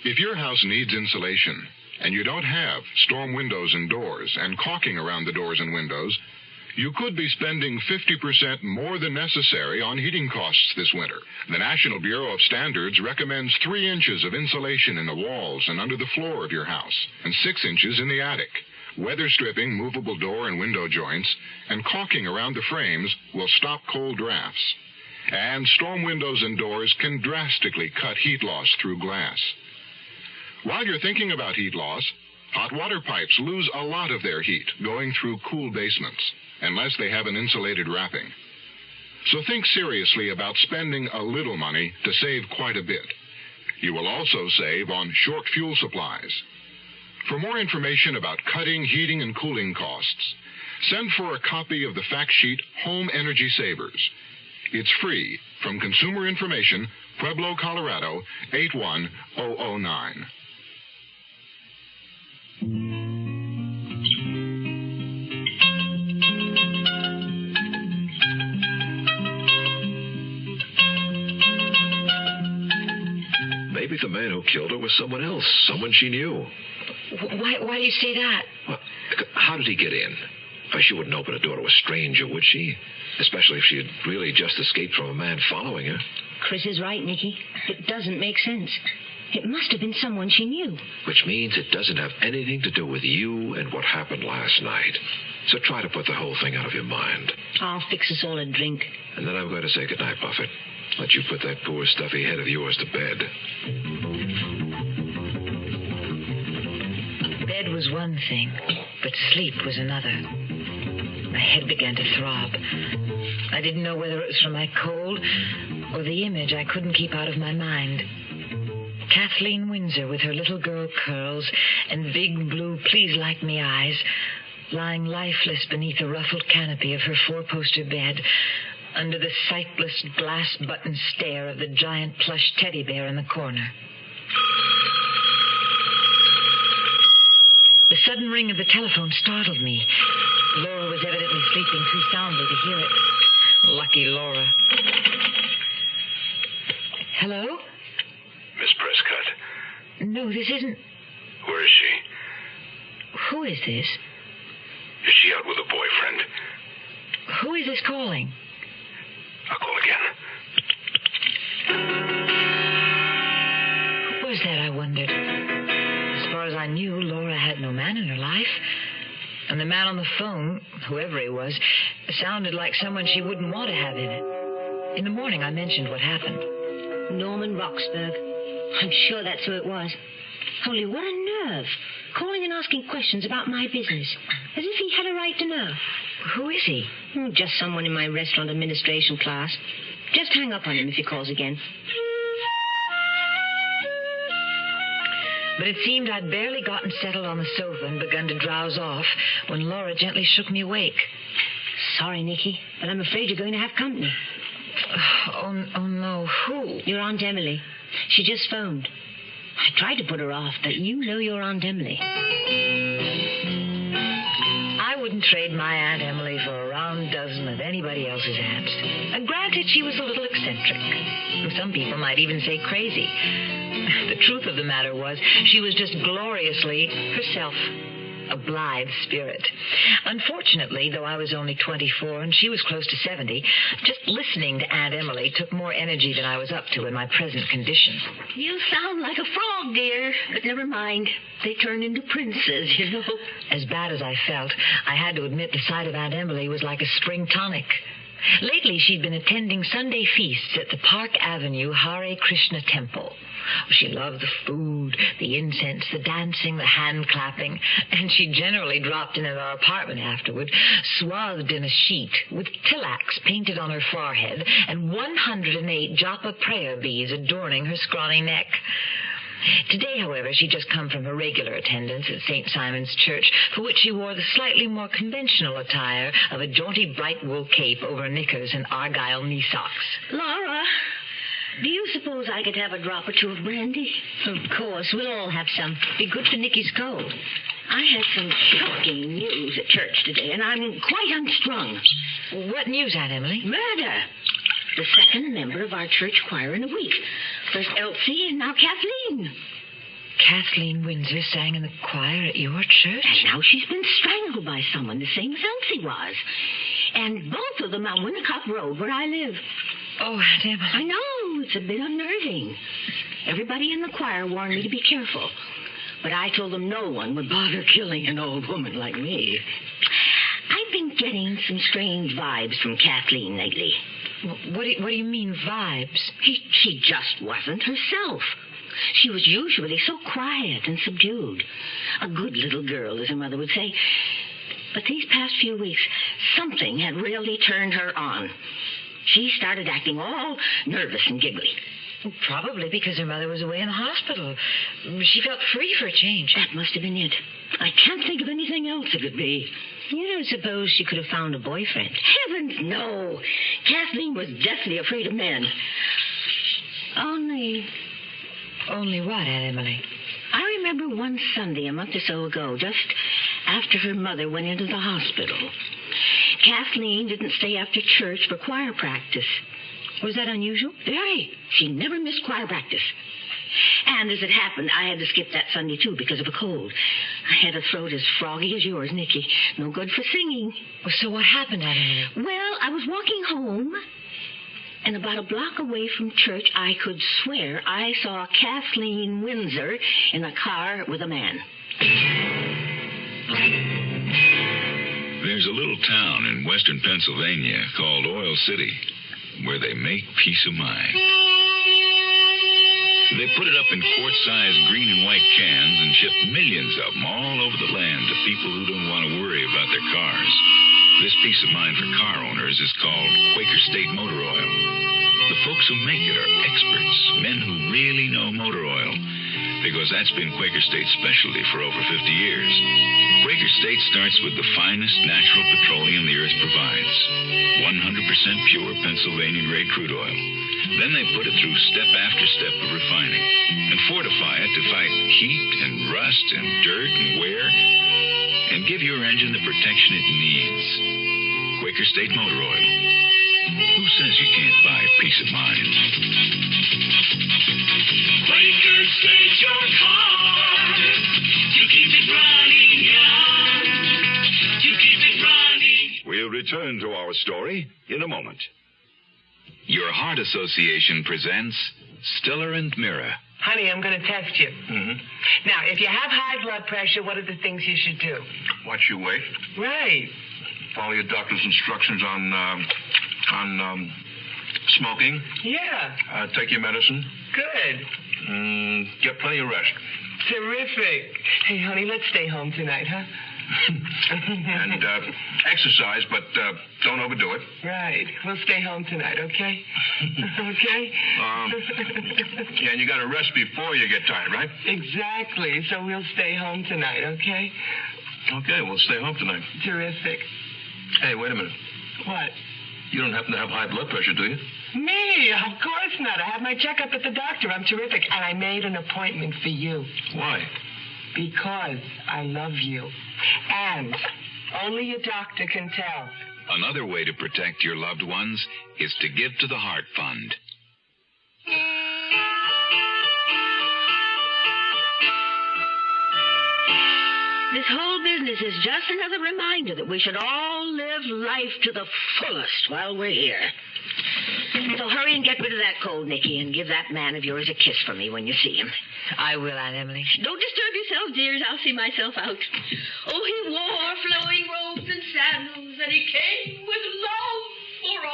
If your house needs insulation, and you don't have storm windows and doors and caulking around the doors and windows, you could be spending 50% more than necessary on heating costs this winter. The National Bureau of Standards recommends 3 inches of insulation in the walls and under the floor of your house, and 6 inches in the attic. Weather stripping movable door and window joints and caulking around the frames will stop cold drafts. And storm windows and doors can drastically cut heat loss through glass. While you're thinking about heat loss, hot water pipes lose a lot of their heat going through cool basements, unless they have an insulated wrapping. So think seriously about spending a little money to save quite a bit. You will also save on short fuel supplies. For more information about cutting heating and cooling costs, send for a copy of the fact sheet Home Energy Savers. It's free from Consumer Information, Pueblo, Colorado, 81009. Maybe the man who killed her was someone else, someone she knew. Why do you say that? Well, how did he get in? She wouldn't open a door to a stranger, would she? Especially if she had really just escaped from a man following her. Chris is right, Nicky. It doesn't make sense. It must have been someone she knew. Which means it doesn't have anything to do with you and what happened last night. So try to put the whole thing out of your mind. I'll fix us all a drink. And then I'm going to say goodnight, Buffett. Let you put that poor stuffy head of yours to bed. Bed was one thing, but sleep was another. My head began to throb. I didn't know whether it was from my cold or the image I couldn't keep out of my mind. Kathleen Windsor with her little girl curls and big blue please-like-me eyes, lying lifeless beneath the ruffled canopy of her 4-poster bed, under the sightless glass-button stare of the giant plush teddy bear in the corner. The sudden ring of the telephone startled me. Laura was evidently sleeping too soundly to hear it. Lucky Laura. Hello? Miss Prescott. No, this isn't... Where is she? Who is this? Is she out with a boyfriend? Who is this calling? I'll call again. Who was that, I wondered? As far as I knew, Laura had no man in her life. And the man on the phone, whoever he was, sounded like someone she wouldn't want to have in it. In the morning, I mentioned what happened. Norman Roxburgh. I'm sure that's who it was. Only what a nerve. Calling and asking questions about my business. As if he had a right to know. Who is he? Just someone in my restaurant administration class. Just hang up on him if he calls again. But it seemed I'd barely gotten settled on the sofa and begun to drowse off when Laura gently shook me awake. Sorry, Nicky, but I'm afraid you're going to have company. Oh, no. Who? Your Aunt Emily. She just phoned. I tried to put her off, but you know your Aunt Emily. I wouldn't trade my Aunt Emily for a round dozen of anybody else's aunts. And granted, she was a little eccentric. Some people might even say crazy. The truth of the matter was, she was just gloriously herself. A blithe spirit. Unfortunately, though I was only 24 and she was close to 70, just listening to Aunt Emily took more energy than I was up to in my present condition. You sound like a frog, dear. But never mind. They turn into princes, you know. As bad as I felt, I had to admit the sight of Aunt Emily was like a spring tonic. Lately, she'd been attending Sunday feasts at the Park Avenue Hare Krishna Temple. She loved the food, the incense, the dancing, the hand-clapping, and she generally dropped in at our apartment afterward, swathed in a sheet, with tilax painted on her forehead, and 108 japa prayer beads adorning her scrawny neck. Today, however, she'd just come from her regular attendance at St. Simon's Church, for which she wore the slightly more conventional attire of a jaunty bright wool cape over knickers and argyle knee socks. Laura, do you suppose I could have a drop or two of brandy? Of course. We'll all have some. Be good for Nicky's cold. I had some shocking news at church today, and I'm quite unstrung. What news, Aunt Emily? Murder. The second member of our church choir in a week. First Elsie and now Kathleen. Kathleen Windsor sang in the choir at your church? And now she's been strangled by someone, the same as Elsie was. And both of them on Winnicott Road, where I live. Oh, Aunt Emily. I know. It's a bit unnerving. Everybody in the choir warned me to be careful. But I told them no one would bother killing an old woman like me. I've been getting some strange vibes from Kathleen lately. What do you mean, vibes? She just wasn't herself. She was usually so quiet and subdued. A good little girl, as her mother would say. But these past few weeks, something had really turned her on. She started acting all nervous and giggly. Probably because her mother was away in the hospital. She felt free for a change. That must have been it. I can't think of anything else it could be. You don't suppose she could have found a boyfriend? Heavens, no. Kathleen was deathly afraid of men. Only what, Aunt Emily? I remember one Sunday a month or so ago, just after her mother went into the hospital. Kathleen didn't stay after church for choir practice. Was that unusual? Very. She never missed choir practice. And as it happened, I had to skip that Sunday, too, because of a cold. I had a throat as froggy as yours, Nicky. No good for singing. Well, so what happened, Aunt Emily? Well, I was walking home, and about a block away from church, I could swear I saw Kathleen Windsor in a car with a man. There's a little town in western Pennsylvania called Oil City where they make peace of mind. They put it up in quart-sized green and white cans and ship millions of them all over the land to people who don't want to worry about their cars. This peace of mind for car owners is called Quaker State Motor Oil. The folks who make it are experts, men who really know motor oil, because that's been Quaker State's specialty for over 50 years. Quaker State starts with the finest natural petroleum the earth provides, 100% pure Pennsylvania-grade crude oil. Then they put it through step after step of refining and fortify it to fight heat and rust and dirt and wear and give your engine the protection it needs. Quaker State Motor Oil. Who says you can't buy peace of mind? Quaker State your car to keep it running young, to keep it running. We'll return to our story in a moment. Your Heart Association presents Stiller and Mira. Honey, I'm going to test you. Mm-hmm. Now, if you have high blood pressure, what are the things you should do? Watch your weight. Right. Follow your doctor's instructions on smoking. Yeah. Take your medicine. Good. Get plenty of rest. Terrific. Hey, honey, let's stay home tonight, huh? And exercise, but don't overdo it. Right. We'll stay home tonight, okay? Okay? Yeah, and you got to rest before you get tired, right? Exactly. So we'll stay home tonight, okay? Okay, we'll stay home tonight. Terrific. Hey, wait a minute. What? You don't happen to have high blood pressure, do you? Me? Of course not. I had my checkup at the doctor. I'm terrific. And I made an appointment for you. Why? Because I love you. And only a doctor can tell. Another way to protect your loved ones is to give to the Heart Fund. This whole business is just another reminder that we should all live life to the fullest while we're here. So hurry and get rid of that cold, Nicky, and give that man of yours a kiss for me when you see him. I will, Aunt Emily. Don't disturb yourself, dears. I'll see myself out. Oh, he wore flowing robes and sandals, and he came with love for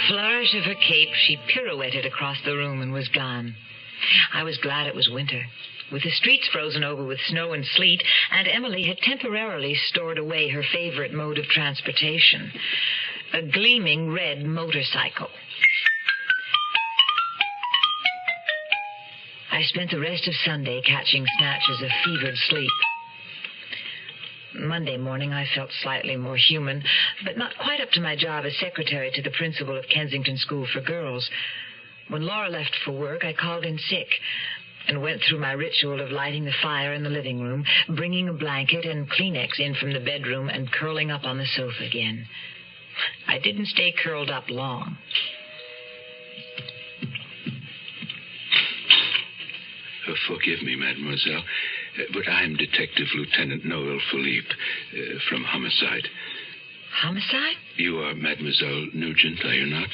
flourish of her cape, she pirouetted across the room and was gone. I was glad it was winter, with the streets frozen over with snow and sleet, and Emily had temporarily stored away her favorite mode of transportation, a gleaming red motorcycle. I spent the rest of Sunday catching snatches of fevered sleep. Monday morning, I felt slightly more human, but not quite up to my job as secretary to the principal of Kensington School for Girls. When Laura left for work, I called in sick and went through my ritual of lighting the fire in the living room, bringing a blanket and Kleenex in from the bedroom, and curling up on the sofa again. I didn't stay curled up long. Forgive me, mademoiselle, but I'm Detective Lieutenant Noel Philippe from Homicide. Homicide? You are Mademoiselle Nugent, are you not?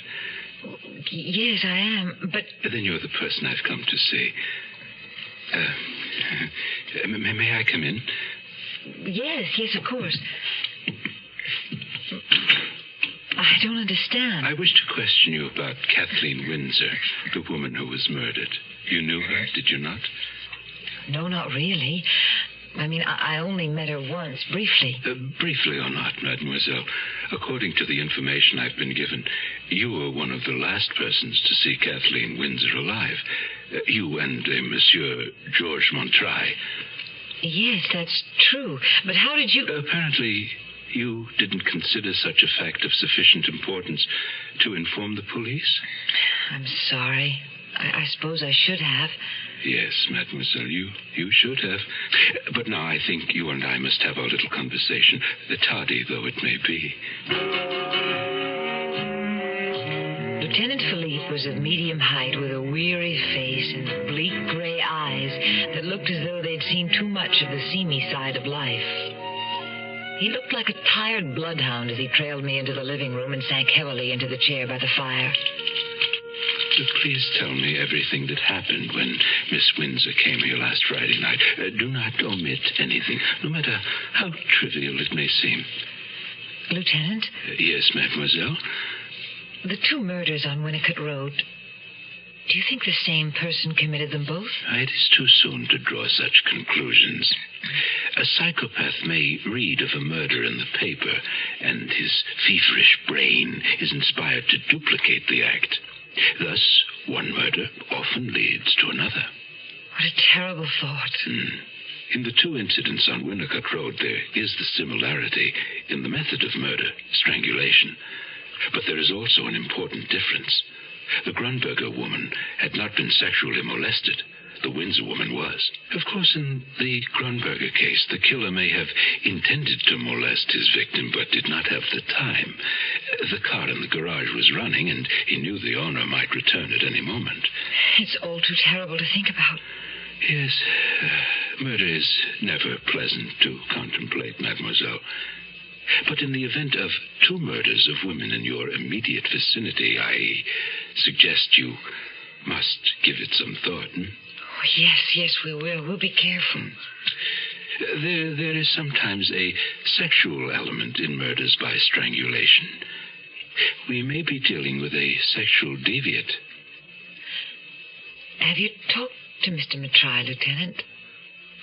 Yes, I am, but... Then you're the person I've come to see. May I come in? Yes, of course. I don't understand. I wish to question you about Kathleen Windsor, the woman who was murdered. You knew her, did you not? No, not really. I mean, I only met her once, briefly. Briefly or not, mademoiselle, according to the information I've been given, you were one of the last persons to see Kathleen Windsor alive. You and a Monsieur Georges Montreuil. Yes, that's true. But how did you... Apparently, you didn't consider such a fact of sufficient importance to inform the police? I'm sorry. I suppose I should have. Yes, mademoiselle, you should have. But now I think you and I must have our little conversation, tardy though it may be. Lieutenant Philippe was of medium height with a weary face and bleak gray eyes that looked as though they'd seen too much of the seamy side of life. He looked like a tired bloodhound as he trailed me into the living room and sank heavily into the chair by the fire. Please tell me everything that happened when Miss Windsor came here last Friday night. Do not omit anything, no matter how trivial it may seem. Lieutenant? Yes, mademoiselle? The two murders on Winnicott Road, do you think the same person committed them both? It is too soon to draw such conclusions. A psychopath may read of a murder in the paper, and his feverish brain is inspired to duplicate the act. Thus, one murder often leads to another. What a terrible thought. In the two incidents on Winnicott Road, there is the similarity in the method of murder, strangulation. But there is also an important difference. The Grunberger woman had not been sexually molested. The Windsor woman was. Of course, in the Grunberger case, the killer may have intended to molest his victim, but did not have the time. The car in the garage was running, and he knew the owner might return at any moment. It's all too terrible to think about. Yes, murder is never pleasant to contemplate, mademoiselle. But in the event of two murders of women in your immediate vicinity, I suggest you must give it some thought. Oh, yes, we will. We'll be careful. There is sometimes a sexual element in murders by strangulation. We may be dealing with a sexual deviant. Have you talked to Mr. Montreuil, Lieutenant?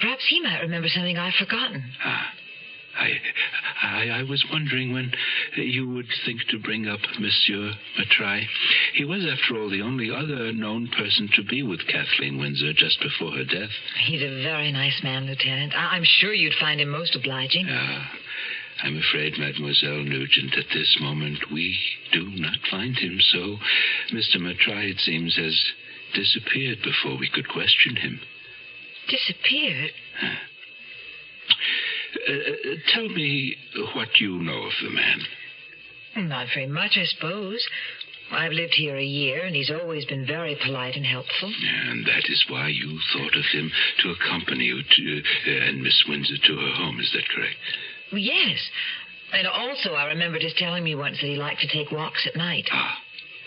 Perhaps he might remember something I've forgotten. I was wondering when you would think to bring up Monsieur Montreuil. He was, after all, the only other known person to be with Kathleen Windsor just before her death. He's a very nice man, Lieutenant. I'm sure you'd find him most obliging. I'm afraid, Mademoiselle Nugent, at this moment we do not find him so. Mr. Montreuil, it seems, has disappeared before we could question him. Disappeared? Tell me what you know of the man. Not very much, I suppose. I've lived here a year, and he's always been very polite and helpful. And that is why you thought of him to accompany you and Miss Windsor to her home, is that correct? Yes. And also, I remembered his telling me once that he liked to take walks at night.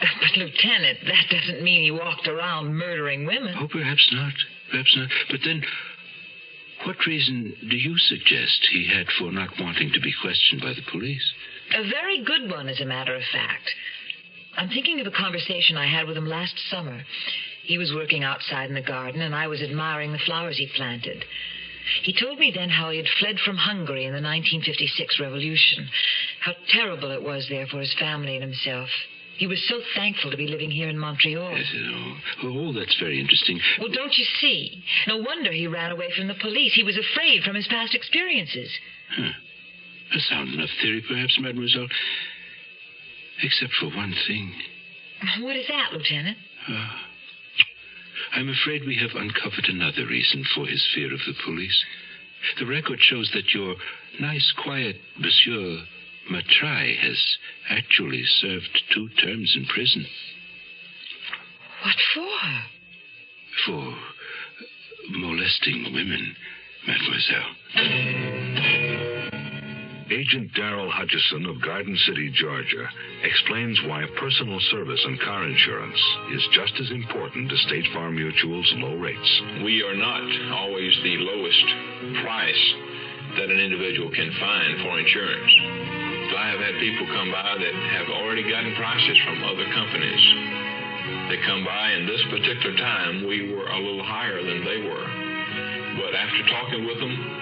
But, Lieutenant, that doesn't mean he walked around murdering women. Oh, perhaps not. Perhaps not. But then, what reason do you suggest he had for not wanting to be questioned by the police? A very good one, as a matter of fact. I'm thinking of a conversation I had with him last summer. He was working outside in the garden, and I was admiring the flowers he planted. He told me then how he had fled from Hungary in the 1956 revolution, how terrible it was there for his family and himself. He was so thankful to be living here in Montreal. Yes, oh, that's very interesting. Well, don't you see? No wonder he ran away from the police. He was afraid from his past experiences. A sound enough theory, perhaps, mademoiselle. Except for one thing. What is that, Lieutenant? I'm afraid we have uncovered another reason for his fear of the police. The record shows that your nice, quiet Monsieur Matrai has actually served 2 terms in prison. What for? For molesting women, mademoiselle. Agent Darrell Hutchison of Garden City, Georgia, explains why personal service and car insurance is just as important as State Farm Mutual's low rates. We are not always the lowest price that an individual can find for insurance. So I have had people come by that have already gotten prices from other companies. They come by, and this particular time, we were a little higher than they were. But after talking with them,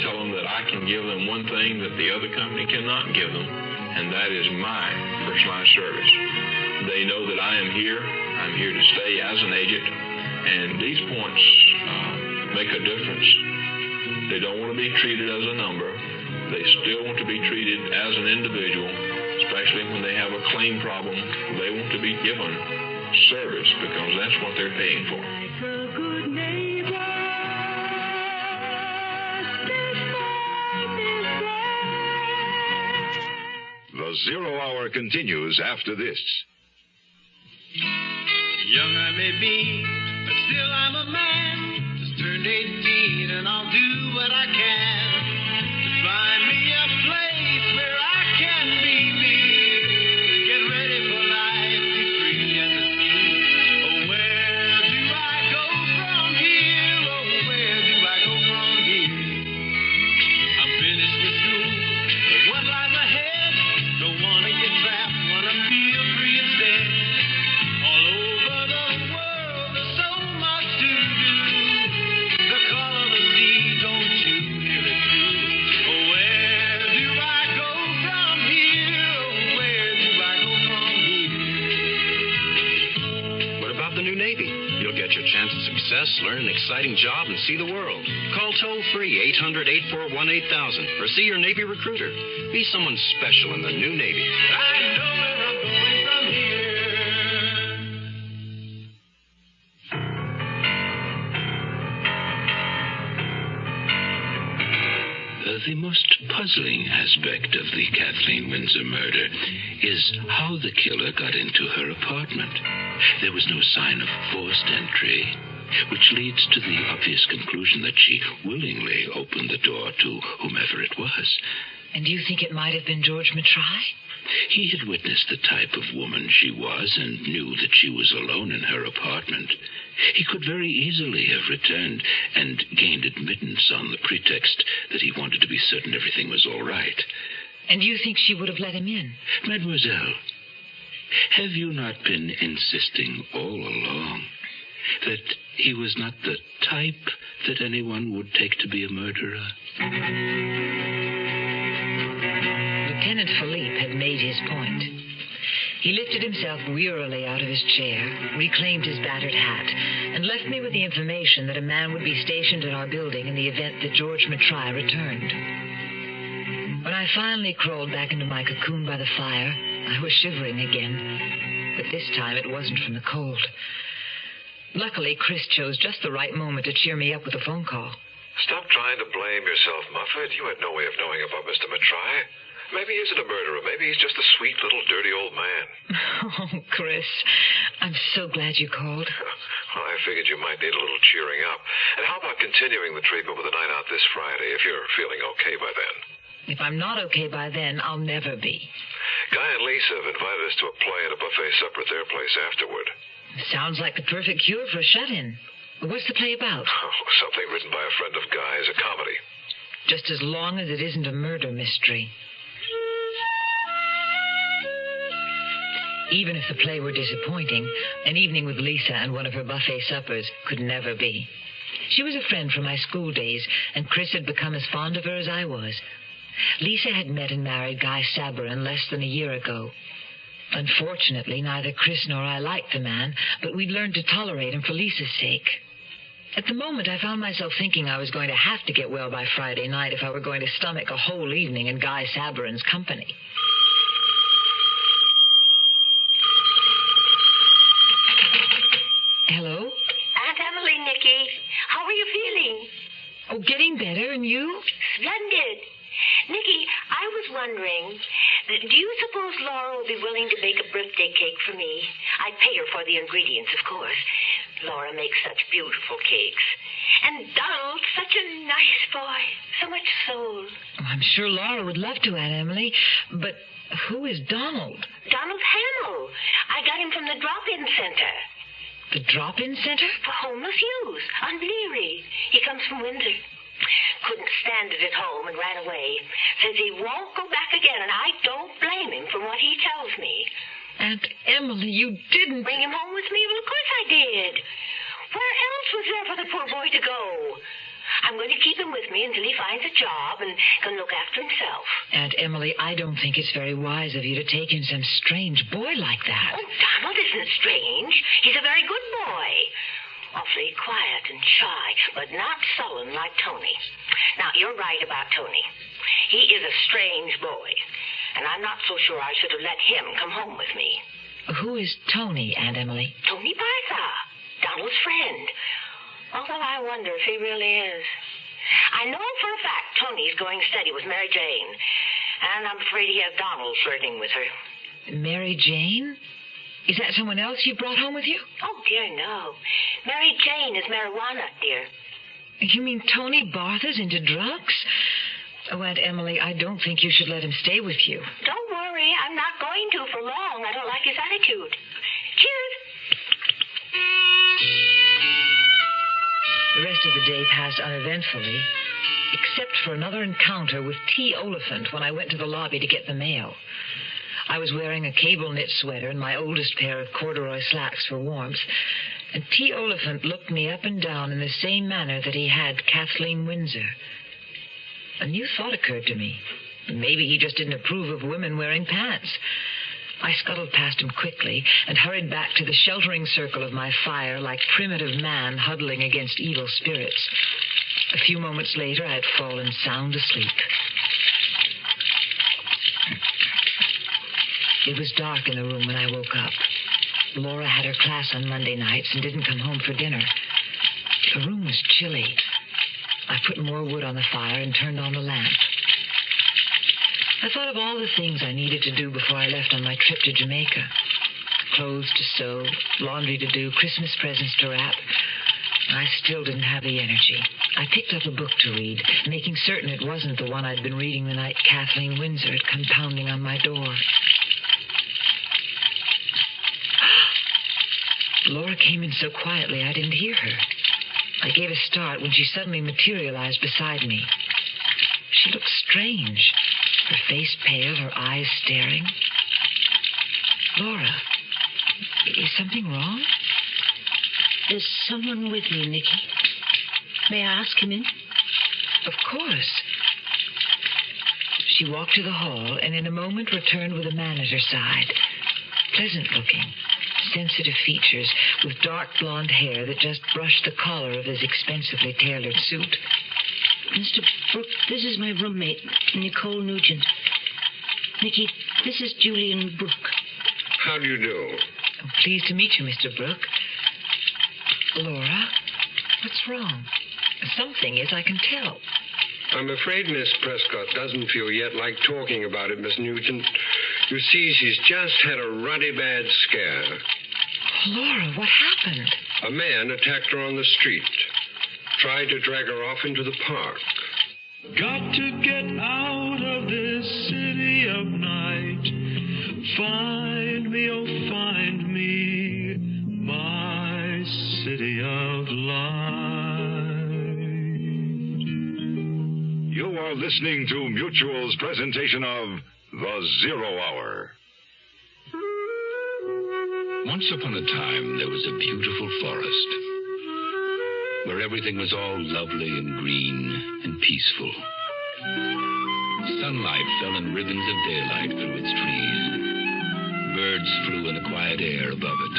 tell them that I can give them one thing that the other company cannot give them, and that is my first-line service. They know that I am here. I'm here to stay as an agent, and these points make a difference. They don't want to be treated as a number. They still want to be treated as an individual, especially when they have a claim problem. They want to be given service because that's what they're paying for. The Zero Hour continues after this. Young I may be, but still I'm a man. Just turned 18 and I'll do what I can to find me a place where I can be me. Get ready for life, be free as the sea. Oh, where do I go from here? Oh, where do I go from here? I'm finished with school, but what lies ahead? Don't wanna get trapped, wanna feel free instead. All over the world, there's so much to do. The call of the sea, don't you hear it too? Oh, where do I go from here? Oh, where do I go from here? What about the new Navy? You'll get your chance at success, learn an exciting job, and see the world. Call toll-free 800-841-8000 or see your Navy recruiter. Be someone special in the new Navy. I know where I'm going from here. The most puzzling aspect of the Kathleen Windsor murder is how the killer got into her apartment. There was no sign of forced entry, which leads to the obvious conclusion that she willingly opened the door to whomever it was. And do you think it might have been George Matrai? He had witnessed the type of woman she was and knew that she was alone in her apartment. He could very easily have returned and gained admittance on the pretext that he wanted to be certain everything was all right. And you think she would have let him in? Mademoiselle, have you not been insisting all along that he was not the type that anyone would take to be a murderer? Lieutenant Philippe had made his point. He lifted himself wearily out of his chair, reclaimed his battered hat, and left me with the information that a man would be stationed at our building in the event that George Matrai returned. When I finally crawled back into my cocoon by the fire, I was shivering again, but this time it wasn't from the cold. Luckily, Chris chose just the right moment to cheer me up with a phone call. Stop trying to blame yourself, Muffet. You had no way of knowing about Mr. Matrai. Maybe he isn't a murderer. Maybe he's just a sweet little dirty old man. Oh, Chris, I'm so glad you called. Well, I figured you might need a little cheering up. And how about continuing the treatment with a night out this Friday, if you're feeling okay by then? If I'm not okay by then, I'll never be. Guy and Lisa have invited us to a play and a buffet supper at their place afterward. Sounds like the perfect cure for a shut-in. What's the play about? Oh, something written by a friend of Guy's, a comedy. Just as long as it isn't a murder mystery. Even if the play were disappointing, an evening with Lisa and one of her buffet suppers could never be. She was a friend from my school days, and Chris had become as fond of her as I was. Lisa had met and married Guy Sabarin less than a year ago. Unfortunately, neither Chris nor I liked the man, but we'd learned to tolerate him for Lisa's sake. At the moment, I found myself thinking I was going to have to get well by Friday night if I were going to stomach a whole evening in Guy Sabarin's company. Hello? Aunt Emily, Nicky. How are you feeling? Oh, getting better, and you? Splendid. Nicky, I was wondering, do you suppose Laura will be willing to bake a birthday cake for me? I'd pay her for the ingredients, of course. Laura makes such beautiful cakes. And Donald's such a nice boy. So much soul. Oh, I'm sure Laura would love to, Aunt Emily. But who is Donald? Donald Hamill. I got him from the drop-in center. The drop-in center? For homeless youth on Leary. He comes from Windsor. Couldn't stand it at home and ran away. Says he won't go back again, and I don't blame him from what he tells me. Aunt Emily, you didn't... Bring him home with me? Well, of course I did. Where else was there for the poor boy to go? I'm going to keep him with me until he finds a job and can look after himself. Aunt Emily, I don't think it's very wise of you to take in some strange boy like that. Oh, Donald isn't strange. He's a very good boy. Awfully quiet and shy, but not sullen like Tony. Now, you're right about Tony. He is a strange boy, and I'm not so sure I should have let him come home with me. Who is Tony, Aunt Emily? Tony Bartha, Donald's friend. Although I wonder if he really is. I know for a fact Tony's going steady with Mary Jane, and I'm afraid he has Donald flirting with her. Mary Jane? Is that someone else you brought home with you? Oh, dear, no. Mary Jane is marijuana, dear. You mean Tony Bartha's into drugs? Oh, Aunt Emily, I don't think you should let him stay with you. Don't worry, I'm not going to for long. I don't like his attitude. Cheers. The rest of the day passed uneventfully, except for another encounter with T. Oliphant when I went to the lobby to get the mail. I was wearing a cable knit sweater and my oldest pair of corduroy slacks for warmth, and T. Oliphant looked me up and down in the same manner that he had Kathleen Windsor. A new thought occurred to me. Maybe he just didn't approve of women wearing pants. I scuttled past him quickly and hurried back to the sheltering circle of my fire like primitive man huddling against evil spirits. A few moments later, I had fallen sound asleep. It was dark in the room when I woke up. Laura had her class on Monday nights and didn't come home for dinner. The room was chilly. I put more wood on the fire and turned on the lamp. I thought of all the things I needed to do before I left on my trip to Jamaica. Clothes to sew, laundry to do, Christmas presents to wrap. I still didn't have the energy. I picked up a book to read, making certain it wasn't the one I'd been reading the night Kathleen Windsor had come pounding on my door. Laura came in so quietly I didn't hear her. I gave a start when she suddenly materialized beside me. She looked strange, her face pale, her eyes staring. Laura, is something wrong? There's someone with me, Nicky. May I ask him in? Of course. She walked to the hall and in a moment returned with a man at her side. Pleasant looking, sensitive features, with dark blonde hair that just brushed the collar of his expensively tailored suit. Mr. Brooke, this is my roommate, Nicole Nugent. Nicky, this is Julian Brooke. How do you do? Oh, pleased to meet you, Mr. Brooke. Laura, what's wrong? Something is, I can tell. I'm afraid Miss Prescott doesn't feel yet like talking about it, Miss Nugent. You see, she's just had a ruddy bad scare. Laura, what happened? A man attacked her on the street. Tried to drag her off into the park. Got to get out of this city of night. Find me, oh, find me, my city of light. You are listening to Mutual's presentation of The Zero Hour. Once upon a time, there was a beautiful forest where everything was all lovely and green and peaceful. Sunlight fell in ribbons of daylight through its trees. Birds flew in the quiet air above it.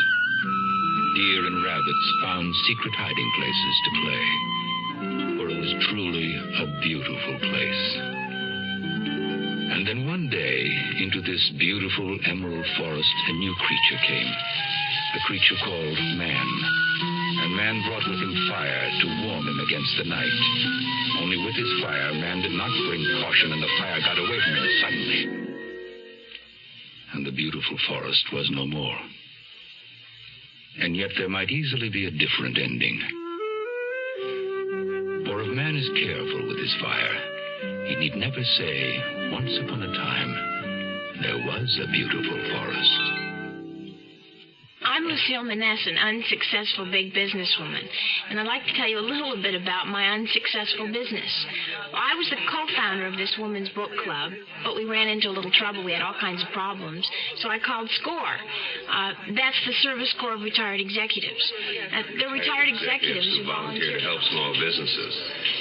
Deer and rabbits found secret hiding places to play, for it was truly a beautiful place. And then one day, into this beautiful emerald forest, a new creature came, a creature called man. And man brought with him fire to warm him against the night. Only with his fire, man did not bring caution, and the fire got away from him suddenly. And the beautiful forest was no more. And yet there might easily be a different ending. For if man is careful with his fire, he need never say, once upon a time, there was a beautiful forest. I'm Lucille Maness, an unsuccessful big businesswoman, and I'd like to tell you a little bit about my unsuccessful business. I was the co-founder of this women's book club, but we ran into a little trouble. We had all kinds of problems, so I called SCORE. That's the Service Corps of Retired Executives. They're retired executives who volunteer to help small businesses.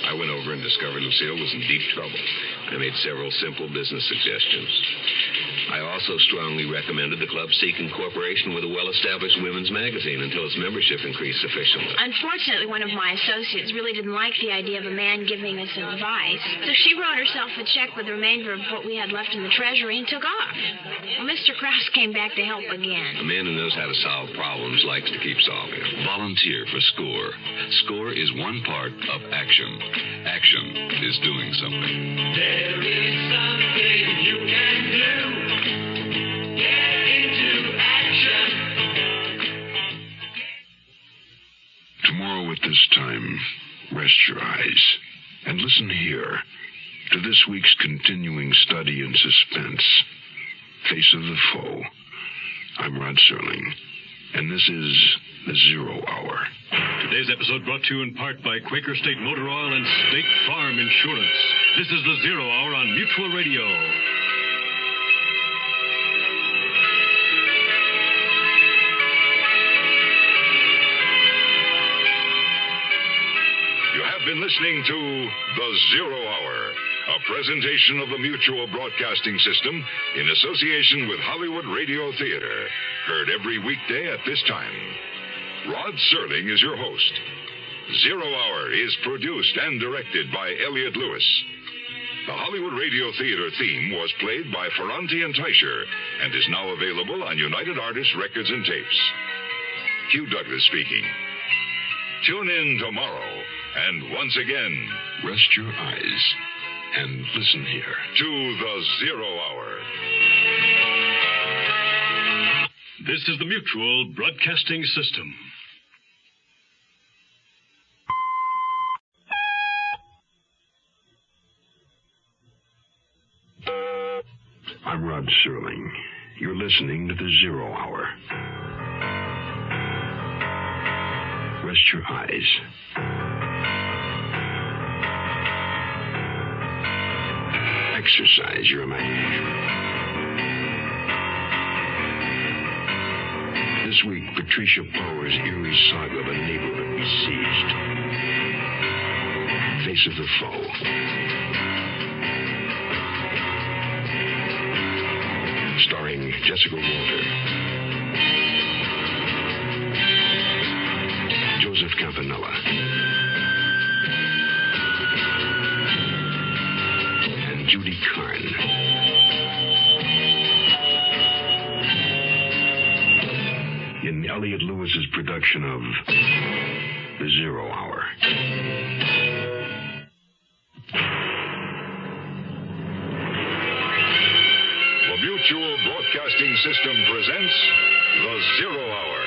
I went over and discovered Lucille was in deep trouble. I made several simple business suggestions. I also strongly recommended the club seek incorporation with a well-established women's magazine until its membership increased sufficiently. Unfortunately, one of my associates really didn't like the idea of a man giving us advice, so she wrote herself a check with the remainder of what we had left in the treasury and took off. Well, Mr. Krause came back to help again. A man who knows how to solve problems likes to keep solving them. Volunteer for SCORE. SCORE is one part of action. Action is doing something. There is something you can do. Get into action. Tomorrow at this time, rest your eyes and listen here to this week's continuing study in suspense, Face of the Foe. I'm Rod Serling, and this is The Zero Hour. Today's episode brought to you in part by Quaker State Motor Oil and State Farm Insurance. This is The Zero Hour on Mutual Radio. You have been listening to The Zero Hour, a presentation of the Mutual Broadcasting System in association with Hollywood Radio Theater. Heard every weekday at this time. Rod Serling is your host. Zero Hour is produced and directed by Elliott Lewis. The Hollywood Radio Theater theme was played by Ferranti and Teicher and is now available on United Artists Records and Tapes. Hugh Douglas speaking. Tune in tomorrow, and once again, rest your eyes and listen here to The Zero Hour. This is the Mutual Broadcasting System. I'm Rod Serling. You're listening to The Zero Hour. Rest your eyes. Exercise your imagination. This week, Patricia Power's eerie saga of a neighborhood besieged. Face of the Foe. Starring Jessica Walter, Joseph Campanella, and Judy Carne. In Elliott Lewis's production of The Zero Hour. Mutual Broadcasting System presents The Zero Hour.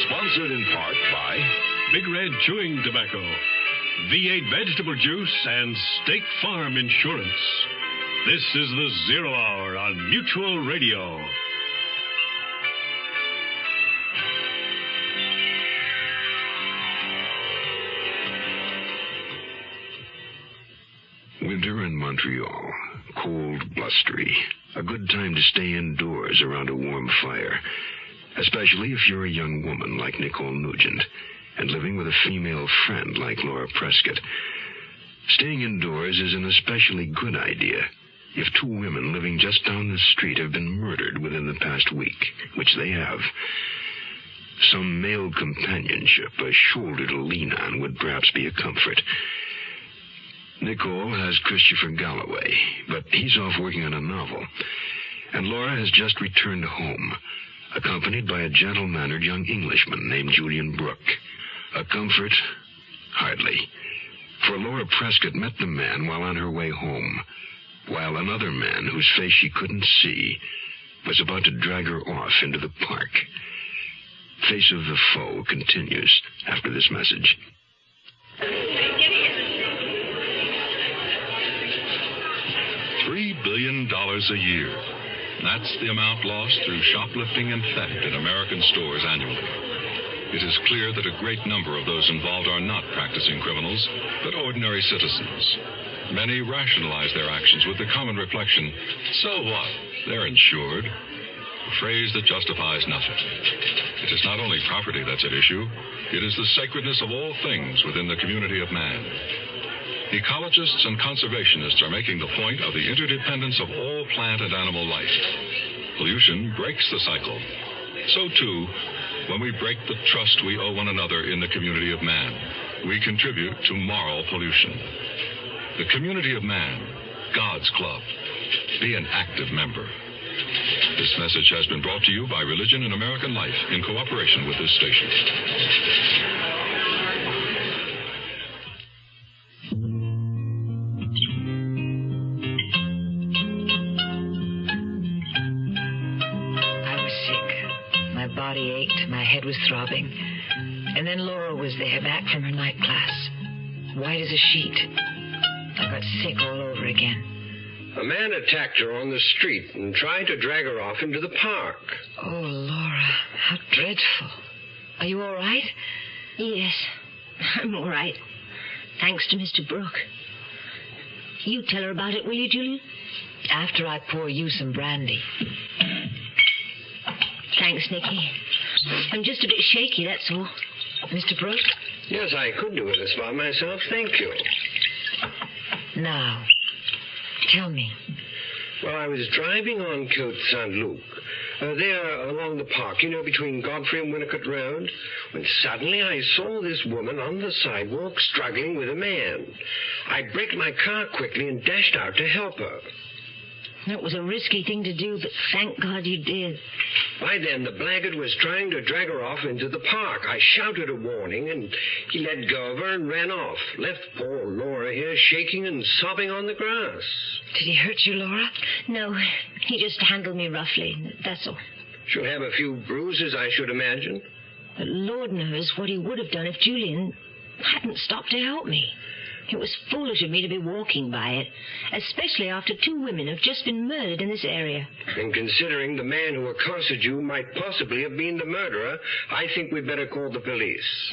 Sponsored in part by Big Red Chewing Tobacco, V8 Vegetable Juice, and State Farm Insurance. This is The Zero Hour on Mutual Radio. Winter in Montreal. Cold, blustery. A good time to stay indoors around a warm fire. especially if you're a young woman like Nicole Nugent and living with a female friend like Laura Prescott. Staying indoors is an especially good idea if two women living just down the street have been murdered within the past week, which they have. Some male companionship, a shoulder to lean on, would perhaps be a comfort. Nicole has Christopher Galloway, but he's off working on a novel. And Laura has just returned home, accompanied by a gentle-mannered young Englishman named Julian Brooke. A comfort? Hardly. For Laura Prescott met the man while on her way home, while another man, whose face she couldn't see, was about to drag her off into the park. Face of the Foe continues after this message. $3 billion a year. That's the amount lost through shoplifting and theft in American stores annually. It is clear that a great number of those involved are not practicing criminals, but ordinary citizens. Many rationalize their actions with the common reflection, so what? They're insured. A phrase that justifies nothing. It is not only property that's at issue, it is the sacredness of all things within the community of man. Ecologists and conservationists are making the point of the interdependence of all plant and animal life. Pollution breaks the cycle. So, too, when we break the trust we owe one another in the community of man, we contribute to moral pollution. The community of man, God's club. Be an active member. This message has been brought to you by Religion and American Life in cooperation with this station. I was sick. My body ached. My head was throbbing. And then Laura was there, back from her night class. White as a sheet. I got sick all over again. A man attacked her on the street and tried to drag her off into the park. Oh, Laura, how dreadful. Are you all right? Yes, I'm all right. Thanks to Mr. Brooke. You tell her about it, will you, Julian? After I pour you some brandy. Thanks, Nicky. I'm just a bit shaky, that's all. Mr. Brooke? Yes, I could do this by myself, thank you. Now, tell me. Well, I was driving on Côte Saint-Luc, there along the park, between Godfrey and Winnicott Road, when suddenly I saw this woman on the sidewalk struggling with a man. I braked my car quickly and dashed out to help her. That was a risky thing to do, but thank God you did. By then, the blackguard was trying to drag her off into the park. I shouted a warning, and he let go of her and ran off. Left poor Laura here shaking and sobbing on the grass. Did he hurt you, Laura? No, he just handled me roughly, that's all. She'll have a few bruises, I should imagine. But Lord knows what he would have done if Julian hadn't stopped to help me. It was foolish of me to be walking by it, especially after two women have just been murdered in this area. And considering the man who accosted you might possibly have been the murderer, I think we'd better call the police.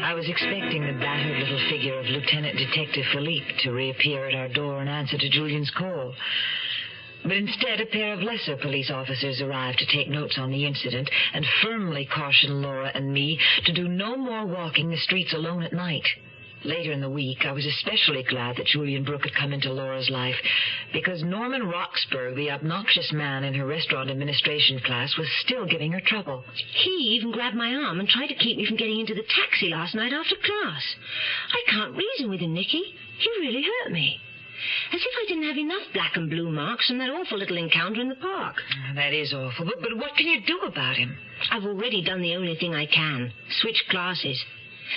I was expecting the battered little figure of Lieutenant Detective Philippe to reappear at our door in answer to Julian's call. But instead, a pair of lesser police officers arrived to take notes on the incident and firmly caution Laura and me to do no more walking the streets alone at night. Later in the week, I was especially glad that Julian Brooke had come into Laura's life, because Norman Roxburgh, the obnoxious man in her restaurant administration class, was still giving her trouble. He even grabbed my arm and tried to keep me from getting into the taxi last night after class. I can't reason with him, Nicky. He really hurt me. As if I didn't have enough black and blue marks from that awful little encounter in the park. That is awful, but what can you do about him? I've already done the only thing I can. Switch classes.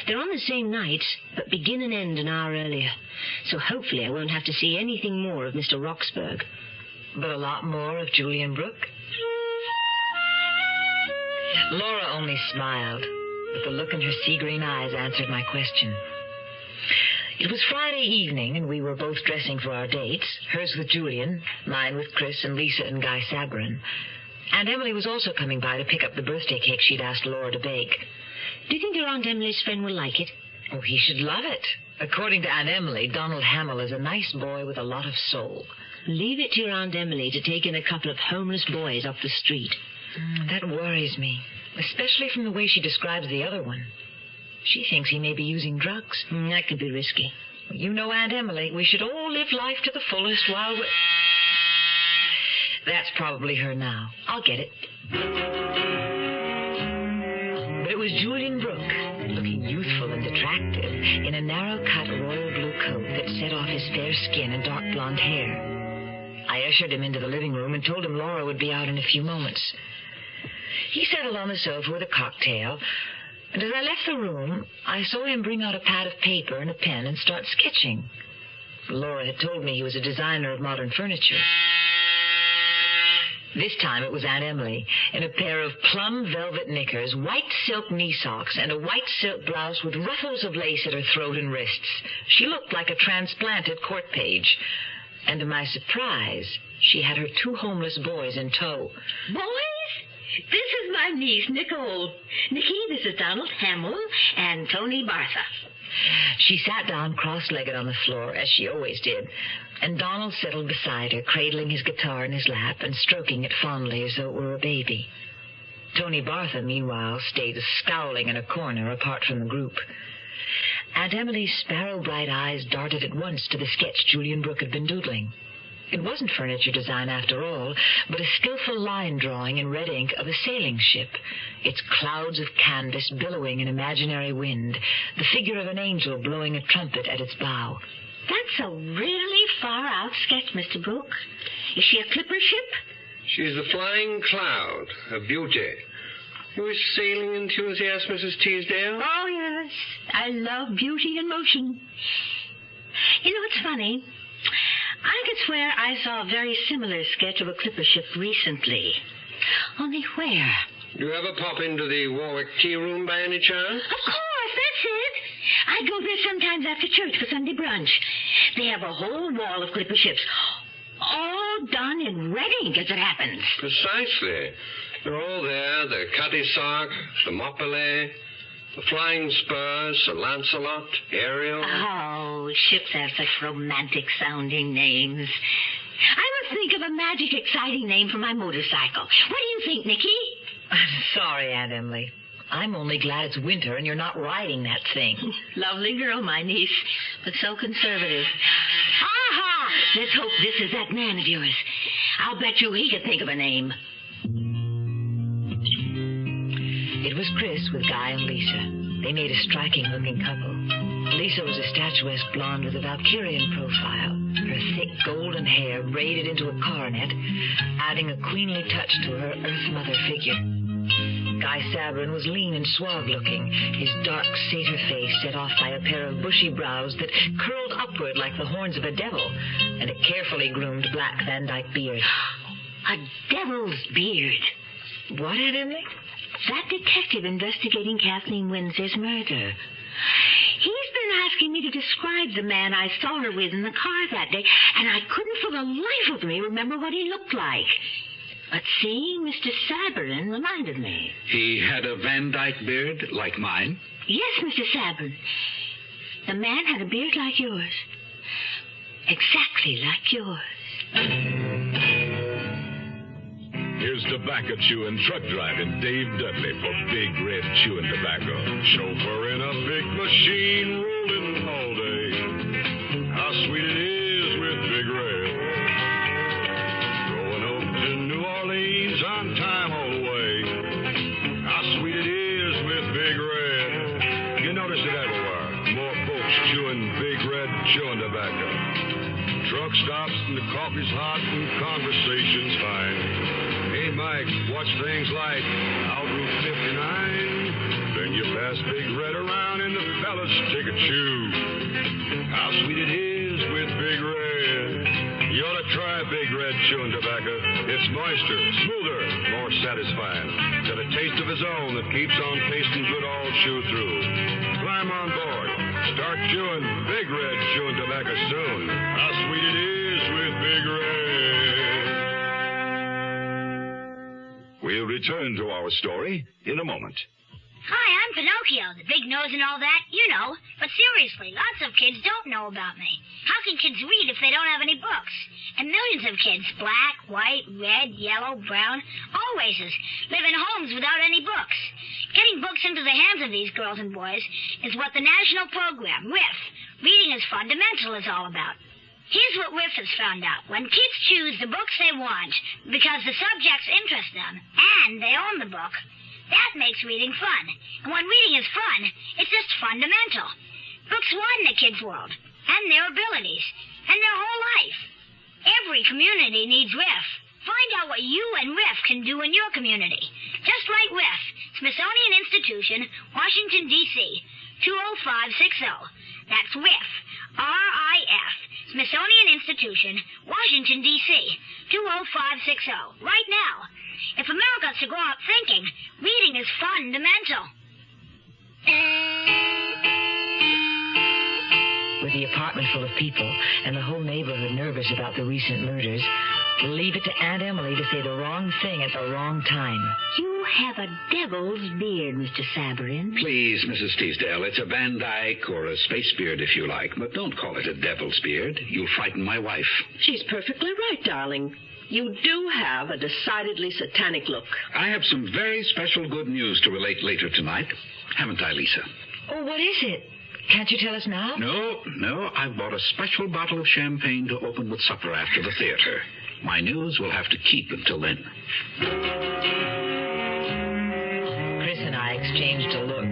They're on the same nights, but begin and end an hour earlier. So hopefully I won't have to see anything more of Mr. Roxburgh. But a lot more of Julian Brooke? Laura only smiled, but the look in her sea-green eyes answered my question. It was Friday evening, and we were both dressing for our dates, hers with Julian, mine with Chris and Lisa and Guy Sabrin. Aunt Emily was also coming by to pick up the birthday cake she'd asked Laura to bake. Do you think your Aunt Emily's friend will like it? Oh, he should love it. According to Aunt Emily, Donald Hamill is a nice boy with a lot of soul. Leave it to your Aunt Emily to take in a couple of homeless boys off the street. That worries me, especially from the way she describes the other one. She thinks he may be using drugs. That could be risky. You know, Aunt Emily, we should all live life to the fullest while we... That's probably her now. I'll get it. But it was Julian Brooke, looking youthful and attractive, in a narrow-cut royal blue coat that set off his fair skin and dark blonde hair. I ushered him into the living room and told him Laura would be out in a few moments. He settled on the sofa with a cocktail, and as I left the room, I saw him bring out a pad of paper and a pen and start sketching. Laura had told me he was a designer of modern furniture. This time it was Aunt Emily, in a pair of plum velvet knickers, white silk knee socks, and a white silk blouse with ruffles of lace at her throat and wrists. She looked like a transplanted court page. And to my surprise, she had her 2 homeless boys in tow. Boys, this is my niece, Nicole. Nicky, this is Donald Hamill and Tony Bartha. She sat down cross-legged on the floor, as she always did, and Donald settled beside her, cradling his guitar in his lap and stroking it fondly as though it were a baby. Tony Bartha, meanwhile, stayed scowling in a corner apart from the group. Aunt Emily's sparrow-bright eyes darted at once to the sketch Julian Brooke had been doodling. It wasn't furniture design after all, but a skillful line drawing in red ink of a sailing ship, its clouds of canvas billowing in imaginary wind, the figure of an angel blowing a trumpet at its bow. That's a really far-out sketch, Mr. Brooke. Is she a clipper ship? She's the Flying Cloud, a beauty. You a sailing enthusiast, Mrs. Teasdale? Oh, yes. I love beauty in motion. You know, it's funny. I could swear I saw a very similar sketch of a clipper ship recently. Only where? Do you ever pop into the Warwick Tea Room by any chance? Of course, that's it. I go there sometimes after church for Sunday brunch. They have a whole wall of clipper ships, all done in red ink, as it happens. Precisely. They're all there. The Cutty Sark, the Moppelet, the Flying Spurs, Sir Lancelot, Ariel. Oh, ships have such romantic-sounding names. I must think of a magic, exciting name for my motorcycle. What do you think, Nicky? I'm sorry, Aunt Emily. I'm only glad it's winter and you're not riding that thing. Lovely girl, my niece, but so conservative. Aha! Let's hope this is that man of yours. I'll bet you he could think of a name. It was Chris with Guy and Lisa. They made a striking-looking couple. Lisa was a statuesque blonde with a Valkyrian profile, her thick golden hair braided into a coronet, adding a queenly touch to her Earth Mother figure. Guy Sabrin was lean and suave-looking, his dark satyr face set off by a pair of bushy brows that curled upward like the horns of a devil, and a carefully groomed black Van Dyke beard. A devil's beard. What, Aunt Emily? That detective investigating Kathleen Windsor's murder. He's been asking me to describe the man I saw her with in the car that day, and I couldn't for the life of me remember what he looked like. But seeing Mr. Sabrin reminded me. He had a Van Dyke beard like mine? Yes, Mr. Sabrin. The man had a beard like yours. Exactly like yours. Here's tobacco chewing, truck driving Dave Dudley for Big Red Chewing Tobacco. Chauffeur in a big machine rolling all day. How sweet it is with Big Red. Going up to New Orleans on time all the way. How sweet it is with Big Red. You notice it everywhere. More folks chewing Big Red Chewing Tobacco. Truck stops and the coffee's hot and conversation's fine. Hey, Mike, watch things like out Route 59. Then you pass Big Red around and the fellas take a chew. How sweet it is with Big Red. You ought to try Big Red Chewing Tobacco. It's moister, smoother, more satisfying. Got a taste of its own that keeps on tasting good all chew through. Climb on board. Start chewing Big Red Chewing Tobacco soon. How sweet it is with Big Red. We'll return to our story in a moment. Hi, I'm Pinocchio, the big nose and all that, you know. But seriously, lots of kids don't know about me. How can kids read if they don't have any books? And millions of kids, black, white, red, yellow, brown, all races, live in homes without any books. Getting books into the hands of these girls and boys is what the national program, RIF, Reading is Fundamental, is all about. Here's what RIF has found out. When kids choose the books they want because the subjects interest them and they own the book, that makes reading fun. And when reading is fun, it's just fundamental. Books widen a kid's world and their abilities and their whole life. Every community needs RIF. Find out what you and RIF can do in your community. Just like RIF, Smithsonian Institution, Washington, D.C., 20560. That's RIF, R-I-F, Smithsonian Institution, Washington, D.C., 20560. Right now. If America's to grow up thinking, reading is fundamental. With the apartment full of people and the whole neighborhood nervous about the recent murders, leave it to Aunt Emily to say the wrong thing at the wrong time. You have a devil's beard, Mr. Sabarin. Please, Mrs. Teasdale, it's a Van Dyke or a space beard if you like, but don't call it a devil's beard. You'll frighten my wife. She's perfectly right, darling. You do have a decidedly satanic look. I have some very special good news to relate later tonight. Haven't I, Lisa? Oh, what is it? Can't you tell us now? No. I've bought a special bottle of champagne to open with supper after the theater. My news will have to keep until then. Chris and I exchanged a look.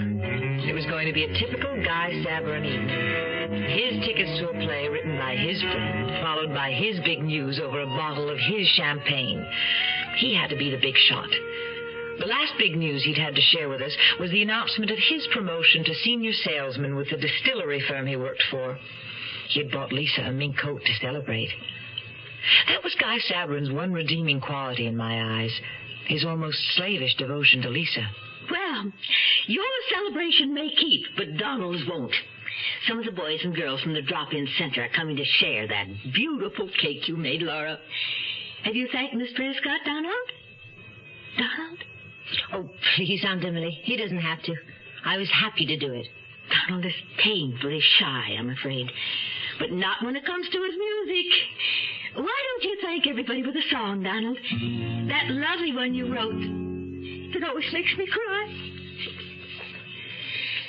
It was going to be a typical Guy Sabarin evening. His tickets to a play written by his friend, followed by his big news over a bottle of his champagne. He had to be the big shot. The last big news he'd had to share with us was the announcement of his promotion to senior salesman with the distillery firm he worked for. He had bought Lisa a mink coat to celebrate. That was Guy Sabarin's one redeeming quality in my eyes, his almost slavish devotion to Lisa. Well, your celebration may keep, but Donald's won't. Some of the boys and girls from the drop-in center are coming to share that beautiful cake you made, Laura. Have you thanked Miss Prescott, Donald? Donald? Oh, please, Aunt Emily. He doesn't have to. I was happy to do it. Donald is painfully shy, I'm afraid. But not when it comes to his music. Why don't you thank everybody with a song, Donald? That lovely one you wrote. It always makes me cry.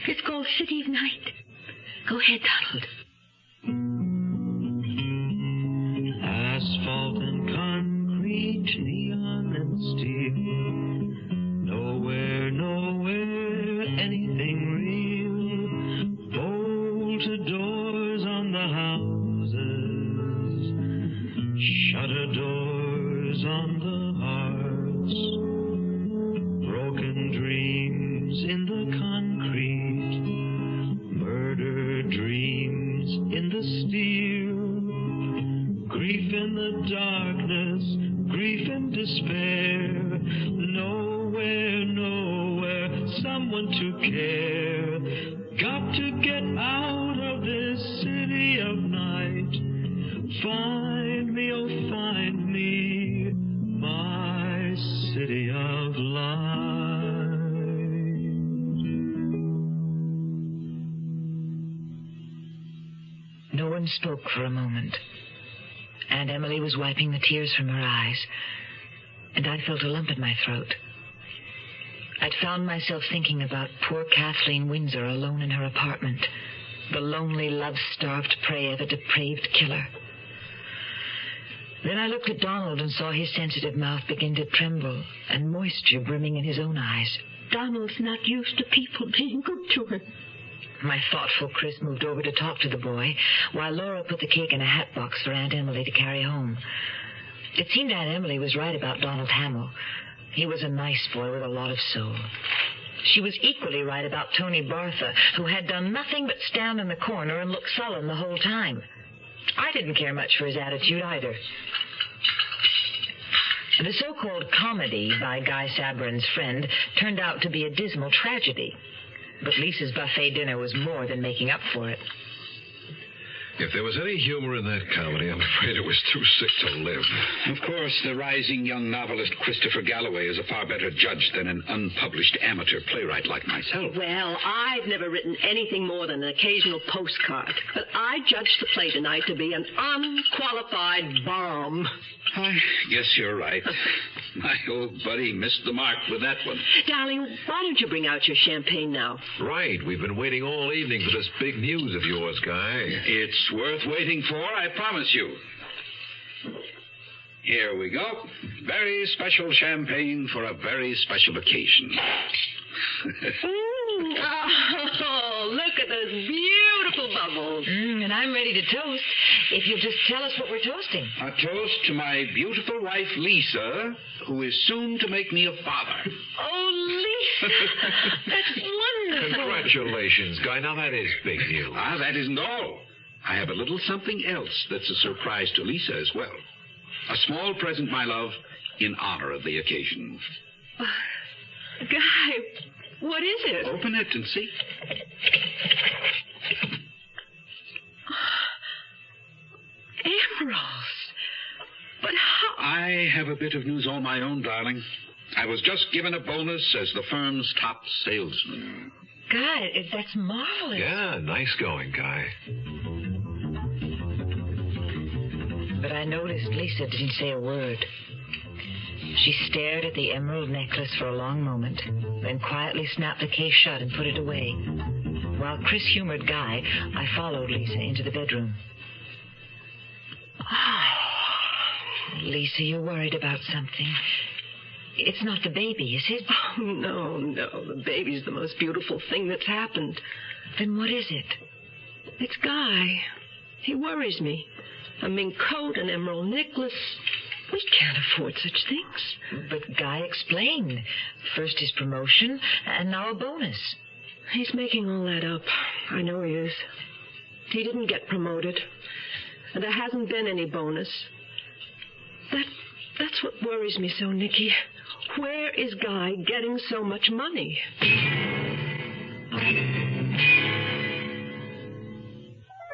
It's called City of Night. Go ahead, Donald. Asphalt and concrete, neon and steel. Nowhere, anything real. Bolted doors on the houses. Shutter doors on the hearts. Broken dreams in the concrete. Murder dreams in the steel. Grief in the darkness, grief and despair. Nowhere, someone to care. Got to get out of this city of night. Find me, oh find me, my city of light. No one spoke for a moment. Aunt Emily was wiping the tears from her eyes, and I felt a lump in my throat. I'd found myself thinking about poor Kathleen Windsor alone in her apartment, the lonely, love-starved prey of a depraved killer. Then I looked at Donald and saw his sensitive mouth begin to tremble and moisture brimming in his own eyes. Donald's not used to people being good to him. My thoughtful Chris moved over to talk to the boy, while Laura put the cake in a hat box for Aunt Emily to carry home. It seemed Aunt Emily was right about Donald Hamill. He was a nice boy with a lot of soul. She was equally right about Tony Bartha, who had done nothing but stand in the corner and look sullen the whole time. I didn't care much for his attitude either. The so-called comedy by Guy Sabarin's friend turned out to be a dismal tragedy. But Lisa's buffet dinner was more than making up for it. If there was any humor in that comedy, I'm afraid it was too sick to live. Of course, the rising young novelist Christopher Galloway is a far better judge than an unpublished amateur playwright like myself. Well, I've never written anything more than an occasional postcard. But I judged the play tonight to be an unqualified bomb. I guess you're right. My old buddy missed the mark with that one. Darling, why don't you bring out your champagne now? Right. We've been waiting all evening for this big news of yours, Guy. It's worth waiting for, I promise you. Here we go. Very special champagne for a very special occasion. Oh, look at those beautiful bubbles. And I'm ready to toast, if you'll just tell us what we're toasting. A toast to my beautiful wife, Lisa, who is soon to make me a father. Oh, Lisa, that's wonderful. Congratulations, Guy. Now, that is big news. Ah, that isn't all. I have a little something else that's a surprise to Lisa as well. A small present, my love, in honor of the occasion. Guy, what is it? Open it and see. Emeralds. But how? I have a bit of news all my own, darling. I was just given a bonus as the firm's top salesman. God, that's marvelous. Yeah, nice going, Guy. But I noticed Lisa didn't say a word. She stared at the emerald necklace for a long moment, then quietly snapped the case shut and put it away. While Chris humored Guy, I followed Lisa into the bedroom. Oh, Lisa, you're worried about something. It's not the baby, is it? Oh, no. The baby's the most beautiful thing that's happened. Then what is it? It's Guy. He worries me. A mink coat, an emerald necklace. We can't afford such things. But Guy explained. First his promotion, and now a bonus. He's making all that up. I know he is. He didn't get promoted. And there hasn't been any bonus. That's what worries me so, Nicky. Where is Guy getting so much money?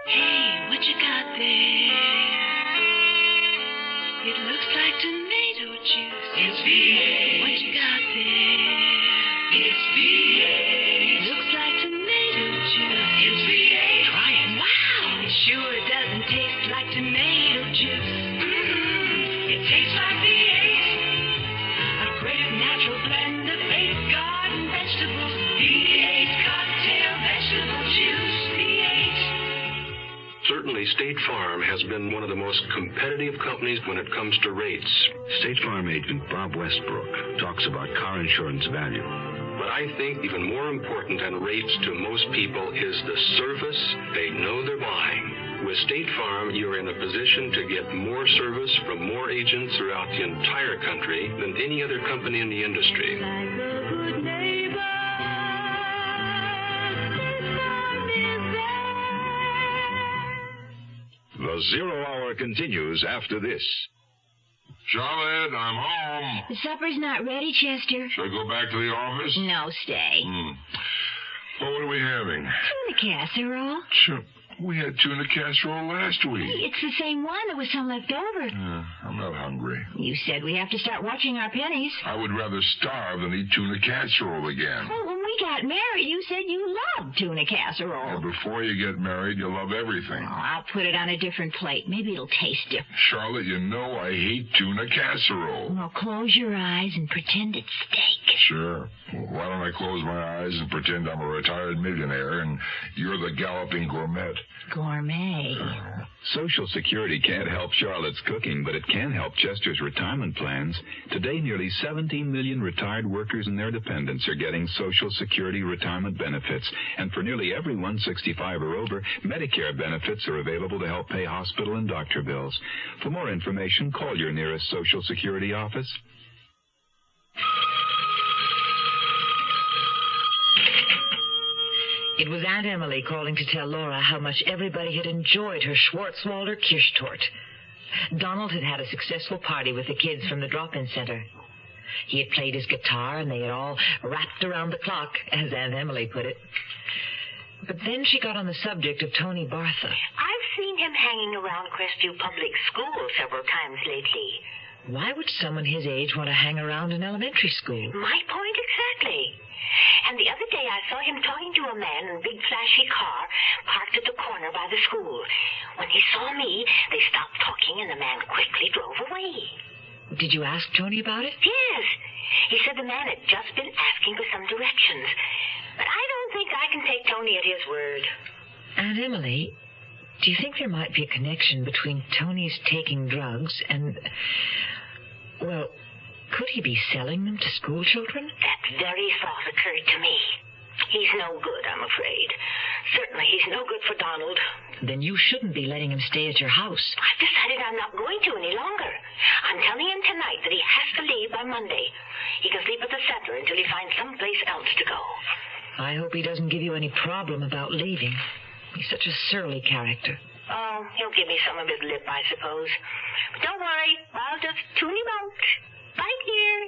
Hey, what you got there? It looks like tomato juice. It's V8. What you got there? It's V8. Looks like tomato juice. It's V8. Try it. Wow. It sure doesn't taste like tomato juice. It tastes like V8. A great natural blend of 8 garden vegetables. V8 cocktail vegetable juice. Certainly, State Farm has been one of the most competitive companies when it comes to rates. State Farm agent Bob Westbrook talks about car insurance value. But I think even more important than rates to most people is the service they know they're buying. With State Farm, you're in a position to get more service from more agents throughout the entire country than any other company in the industry. The Zero Hour continues after this. Charlotte, I'm home. The supper's not ready, Chester. Should I go back to the office? No, stay. Well, what are we having? Tuna casserole. Sure. We had tuna casserole last week. It's the same one. There was some left over. I'm not hungry. You said we have to start watching our pennies. I would rather starve than eat tuna casserole again. Well, when we got married, you said you loved tuna casserole. And before you get married, you love everything. Oh, I'll put it on a different plate. Maybe it'll taste different. Charlotte, you know I hate tuna casserole. Well, close your eyes and pretend it's steak. Sure. Well, why don't I close my eyes and pretend I'm a retired millionaire and you're the galloping gourmet? Gourmet. Social Security can't help Charlotte's cooking, but it can help Chester's retirement plans. Today, nearly 17 million retired workers and their dependents are getting Social Security retirement benefits. And for nearly everyone 65 or over, Medicare benefits are available to help pay hospital and doctor bills. For more information, call your nearest Social Security office. It was Aunt Emily calling to tell Laura how much everybody had enjoyed her Schwarzwalder Kirschtorte. Donald had had a successful party with the kids from the drop-in center. He had played his guitar, and they had all rapped around the clock, as Aunt Emily put it. But then she got on the subject of Tony Bartha. I've seen him hanging around Crestview Public School several times lately. Why would someone his age want to hang around an elementary school? My point exactly. And the other day I saw him talking to a man in a big flashy car parked at the corner by the school. When he saw me, they stopped talking and the man quickly drove away. Did you ask Tony about it? Yes. He said the man had just been asking for some directions. But I don't think I can take Tony at his word. Aunt Emily, do you think there might be a connection between Tony's taking drugs and... well, could he be selling them to school children? That very thought occurred to me. He's no good, I'm afraid. Certainly he's no good for Donald. Then you shouldn't be letting him stay at your house. I've decided I'm not going to any longer. I'm telling him tonight that he has to leave by Monday. He can sleep at the center until he finds someplace else to go. I hope he doesn't give you any problem about leaving. He's such a surly character. Oh, he'll give me some of his lip, I suppose. But don't worry, I'll just tune him out. Right here.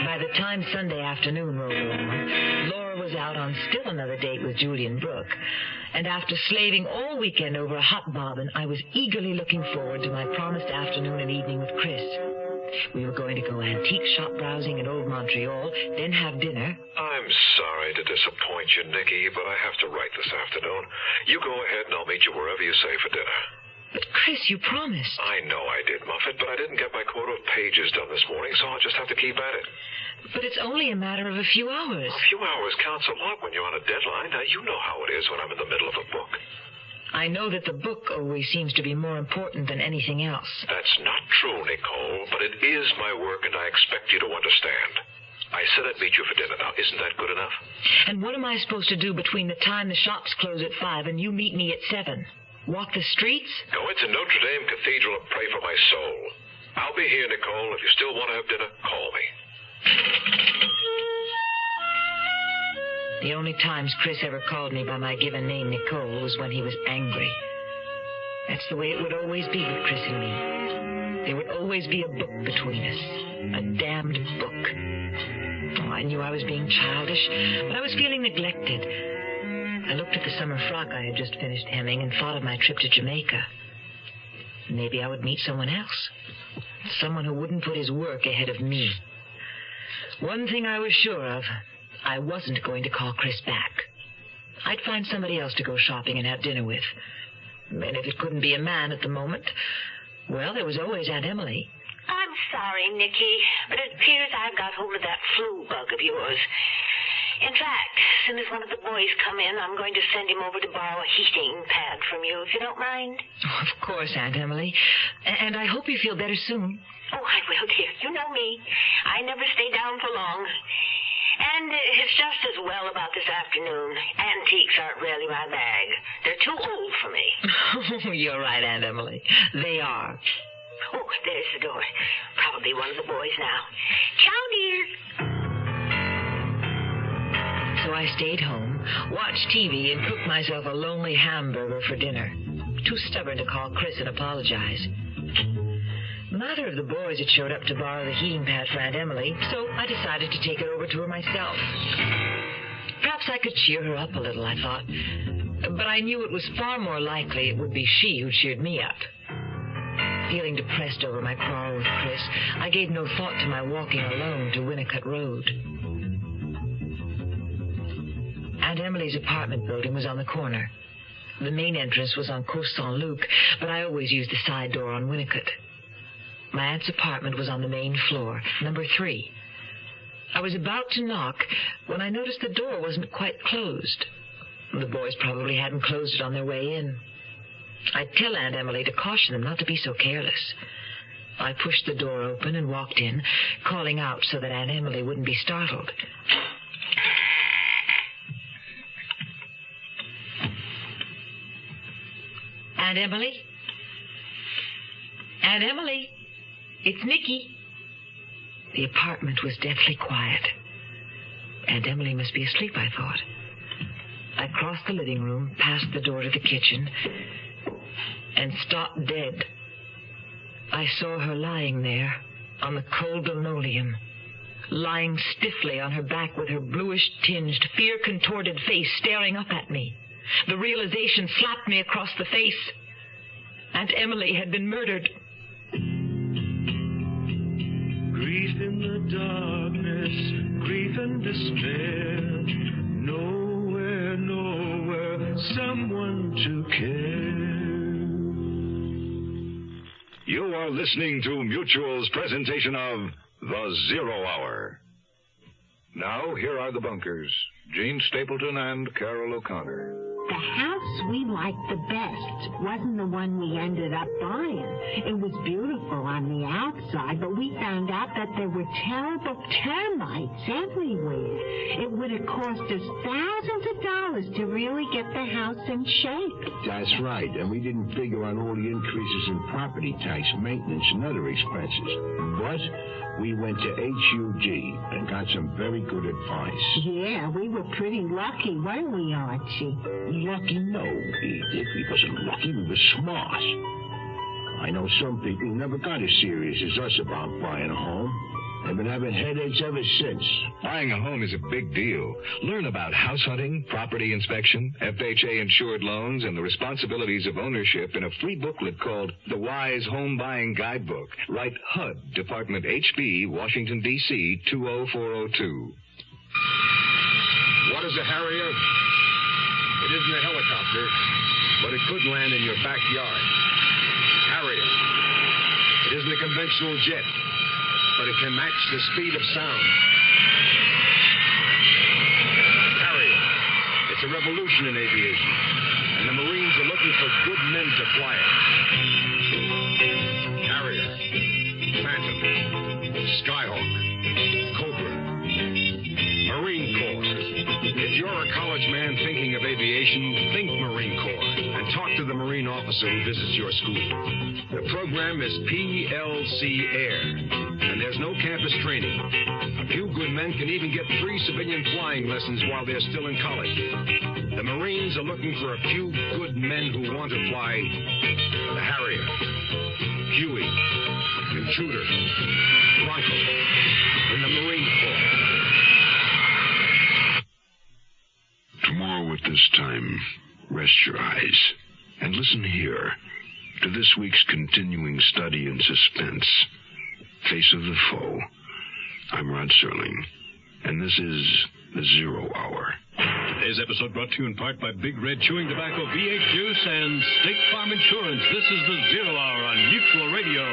By the time Sunday afternoon rolled around, Laura was out on still another date with Judy and Brooke. And after slaving all weekend over a hot bobbin, I was eagerly looking forward to my promised afternoon and evening with Chris. We were going to go antique shop browsing in Old Montreal, then have dinner. I'm sorry to disappoint you, Nicky, but I have to write this afternoon. You go ahead and I'll meet you wherever you say for dinner. But, Chris, you promised. I know I did, Muffet, but I didn't get my quota of pages done this morning, so I'll just have to keep at it. But it's only a matter of a few hours. A few hours counts a lot when you're on a deadline. Now, you know how it is when I'm in the middle of a book. I know that the book always seems to be more important than anything else. That's not true, Nicole, but it is my work, and I expect you to understand. I said I'd meet you for dinner. Now, isn't that good enough? And what am I supposed to do between the time the shops close at 5 and you meet me at 7? Walk the streets? Go into Notre Dame Cathedral and pray for my soul. I'll be here, Nicole. If you still want to have dinner, call me. The only times Chris ever called me by my given name, Nicole, was when he was angry. That's the way it would always be with Chris and me. There would always be a book between us. A damned book. Oh, I knew I was being childish, but I was feeling neglected. I looked at the summer frock I had just finished hemming and thought of my trip to Jamaica. Maybe I would meet someone else. Someone who wouldn't put his work ahead of me. One thing I was sure of, I wasn't going to call Chris back. I'd find somebody else to go shopping and have dinner with. And if it couldn't be a man at the moment, well, there was always Aunt Emily. I'm sorry, Nicky, but it appears I've got hold of that flu bug of yours. In fact, as soon as one of the boys come in, I'm going to send him over to borrow a heating pad from you, if you don't mind. Oh, of course, Aunt Emily. And I hope you feel better soon. Oh, I will, dear. You know me. I never stay down for long. And it's just as well about this afternoon. Antiques aren't really my bag. They're too old for me. Oh, you're right, Aunt Emily. They are. Oh, there's the door. Probably one of the boys now. Ciao, dear. So I stayed home, watched TV, and cooked myself a lonely hamburger for dinner. Too stubborn to call Chris and apologize. Neither of the boys had showed up to borrow the heating pad for Aunt Emily, so I decided to take it over to her myself. Perhaps I could cheer her up a little, I thought. But I knew it was far more likely it would be she who cheered me up. Feeling depressed over my quarrel with Chris, I gave no thought to my walking alone to Winnicott Road. Aunt Emily's apartment building was on the corner. The main entrance was on Coast Saint-Luc, but I always used the side door on Winnicott. My aunt's apartment was on the main floor, number 3. I was about to knock when I noticed the door wasn't quite closed. The boys probably hadn't closed it on their way in. I'd tell Aunt Emily to caution them not to be so careless. I pushed the door open and walked in, calling out so that Aunt Emily wouldn't be startled. Aunt Emily? Aunt Emily? It's Nicky. The apartment was deathly quiet. Aunt Emily must be asleep, I thought. I crossed the living room, passed the door to the kitchen, and stopped dead. I saw her lying there on the cold linoleum, lying stiffly on her back with her bluish-tinged, fear-contorted face staring up at me. The realization slapped me across the face. Aunt Emily had been murdered. Grief in the darkness, grief and despair. Nowhere, someone to care. You are listening to Mutual's presentation of The Zero Hour. Now, here are the bunkers, Gene Stapleton and Carol O'Connor. The house we liked the best wasn't the one we ended up buying. It was beautiful on the outside, but we found out that there were terrible termites everywhere. It would have cost us thousands of dollars to really get the house in shape. That's right, and we didn't figure on all the increases in property tax, maintenance, and other expenses. But we went to HUG and got some very good advice. Yeah, we were pretty lucky, weren't we, Archie? Lucky? No, Edith. We wasn't lucky. We were smart. I know some people who never got as serious as us about buying a home. They've been having headaches ever since. Buying a home is a big deal. Learn about house hunting, property inspection, FHA-insured loans, and the responsibilities of ownership in a free booklet called The Wise Home Buying Guidebook. Write HUD, Department HB, Washington, D.C., 20402. What is a Harrier? It isn't a helicopter, but it could land in your backyard. Harrier. It isn't a conventional jet, but it can match the speed of sound. Harrier. It's a revolution in aviation, and the Marines are looking for good men to fly it. Harrier. Phantom. Skyhawk. Cobra. Marine Corps. If you're a college man thinking of aviation, think Marine Corps and talk to the Marine officer who visits your school. The program is PLC Air, and there's no campus training. A few good men can even get free civilian flying lessons while they're still in college. The Marines are looking for a few good men who want to fly the Harrier, Huey, Intruder, Bronco, in the Marine Corps. Tomorrow at this time, rest your eyes and listen here to this week's continuing study in suspense, Face of the Foe. I'm Rod Serling, and this is The Zero Hour. Today's episode brought to you in part by Big Red Chewing Tobacco, V8 Juice, and State Farm Insurance. This is The Zero Hour on Mutual Radio.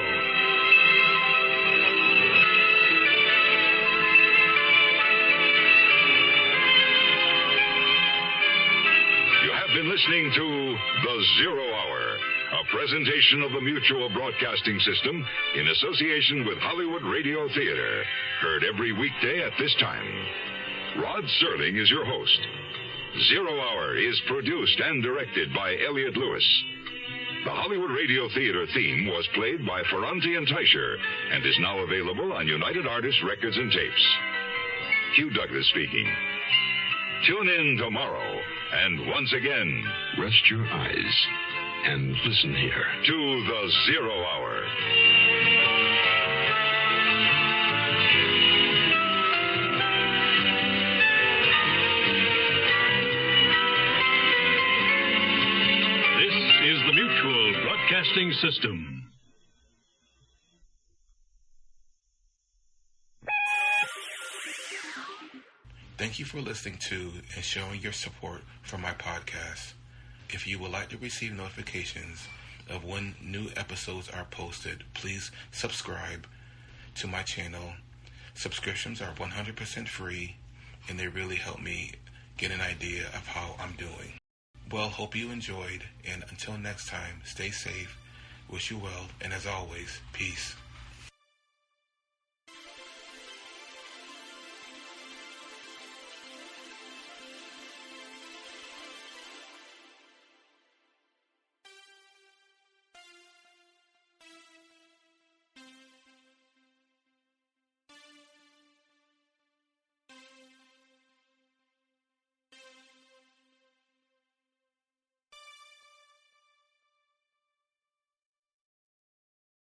Been listening to The Zero Hour, a presentation of the Mutual Broadcasting System in association with Hollywood Radio Theater. Heard every weekday at this time. Rod Serling is your host. Zero Hour is produced and directed by Elliot Lewis. The Hollywood Radio Theater theme was played by Ferranti and Teicher and is now available on United Artists Records and Tapes. Hugh Douglas speaking. Tune in tomorrow, and once again, rest your eyes and listen here to The Zero Hour. This is the Mutual Broadcasting System. Thank you for listening to and showing your support for my podcast. If you would like to receive notifications of when new episodes are posted, please subscribe to my channel. Subscriptions are 100% free, and they really help me get an idea of how I'm doing. Well, hope you enjoyed, and until next time, stay safe, wish you well, and as always, peace.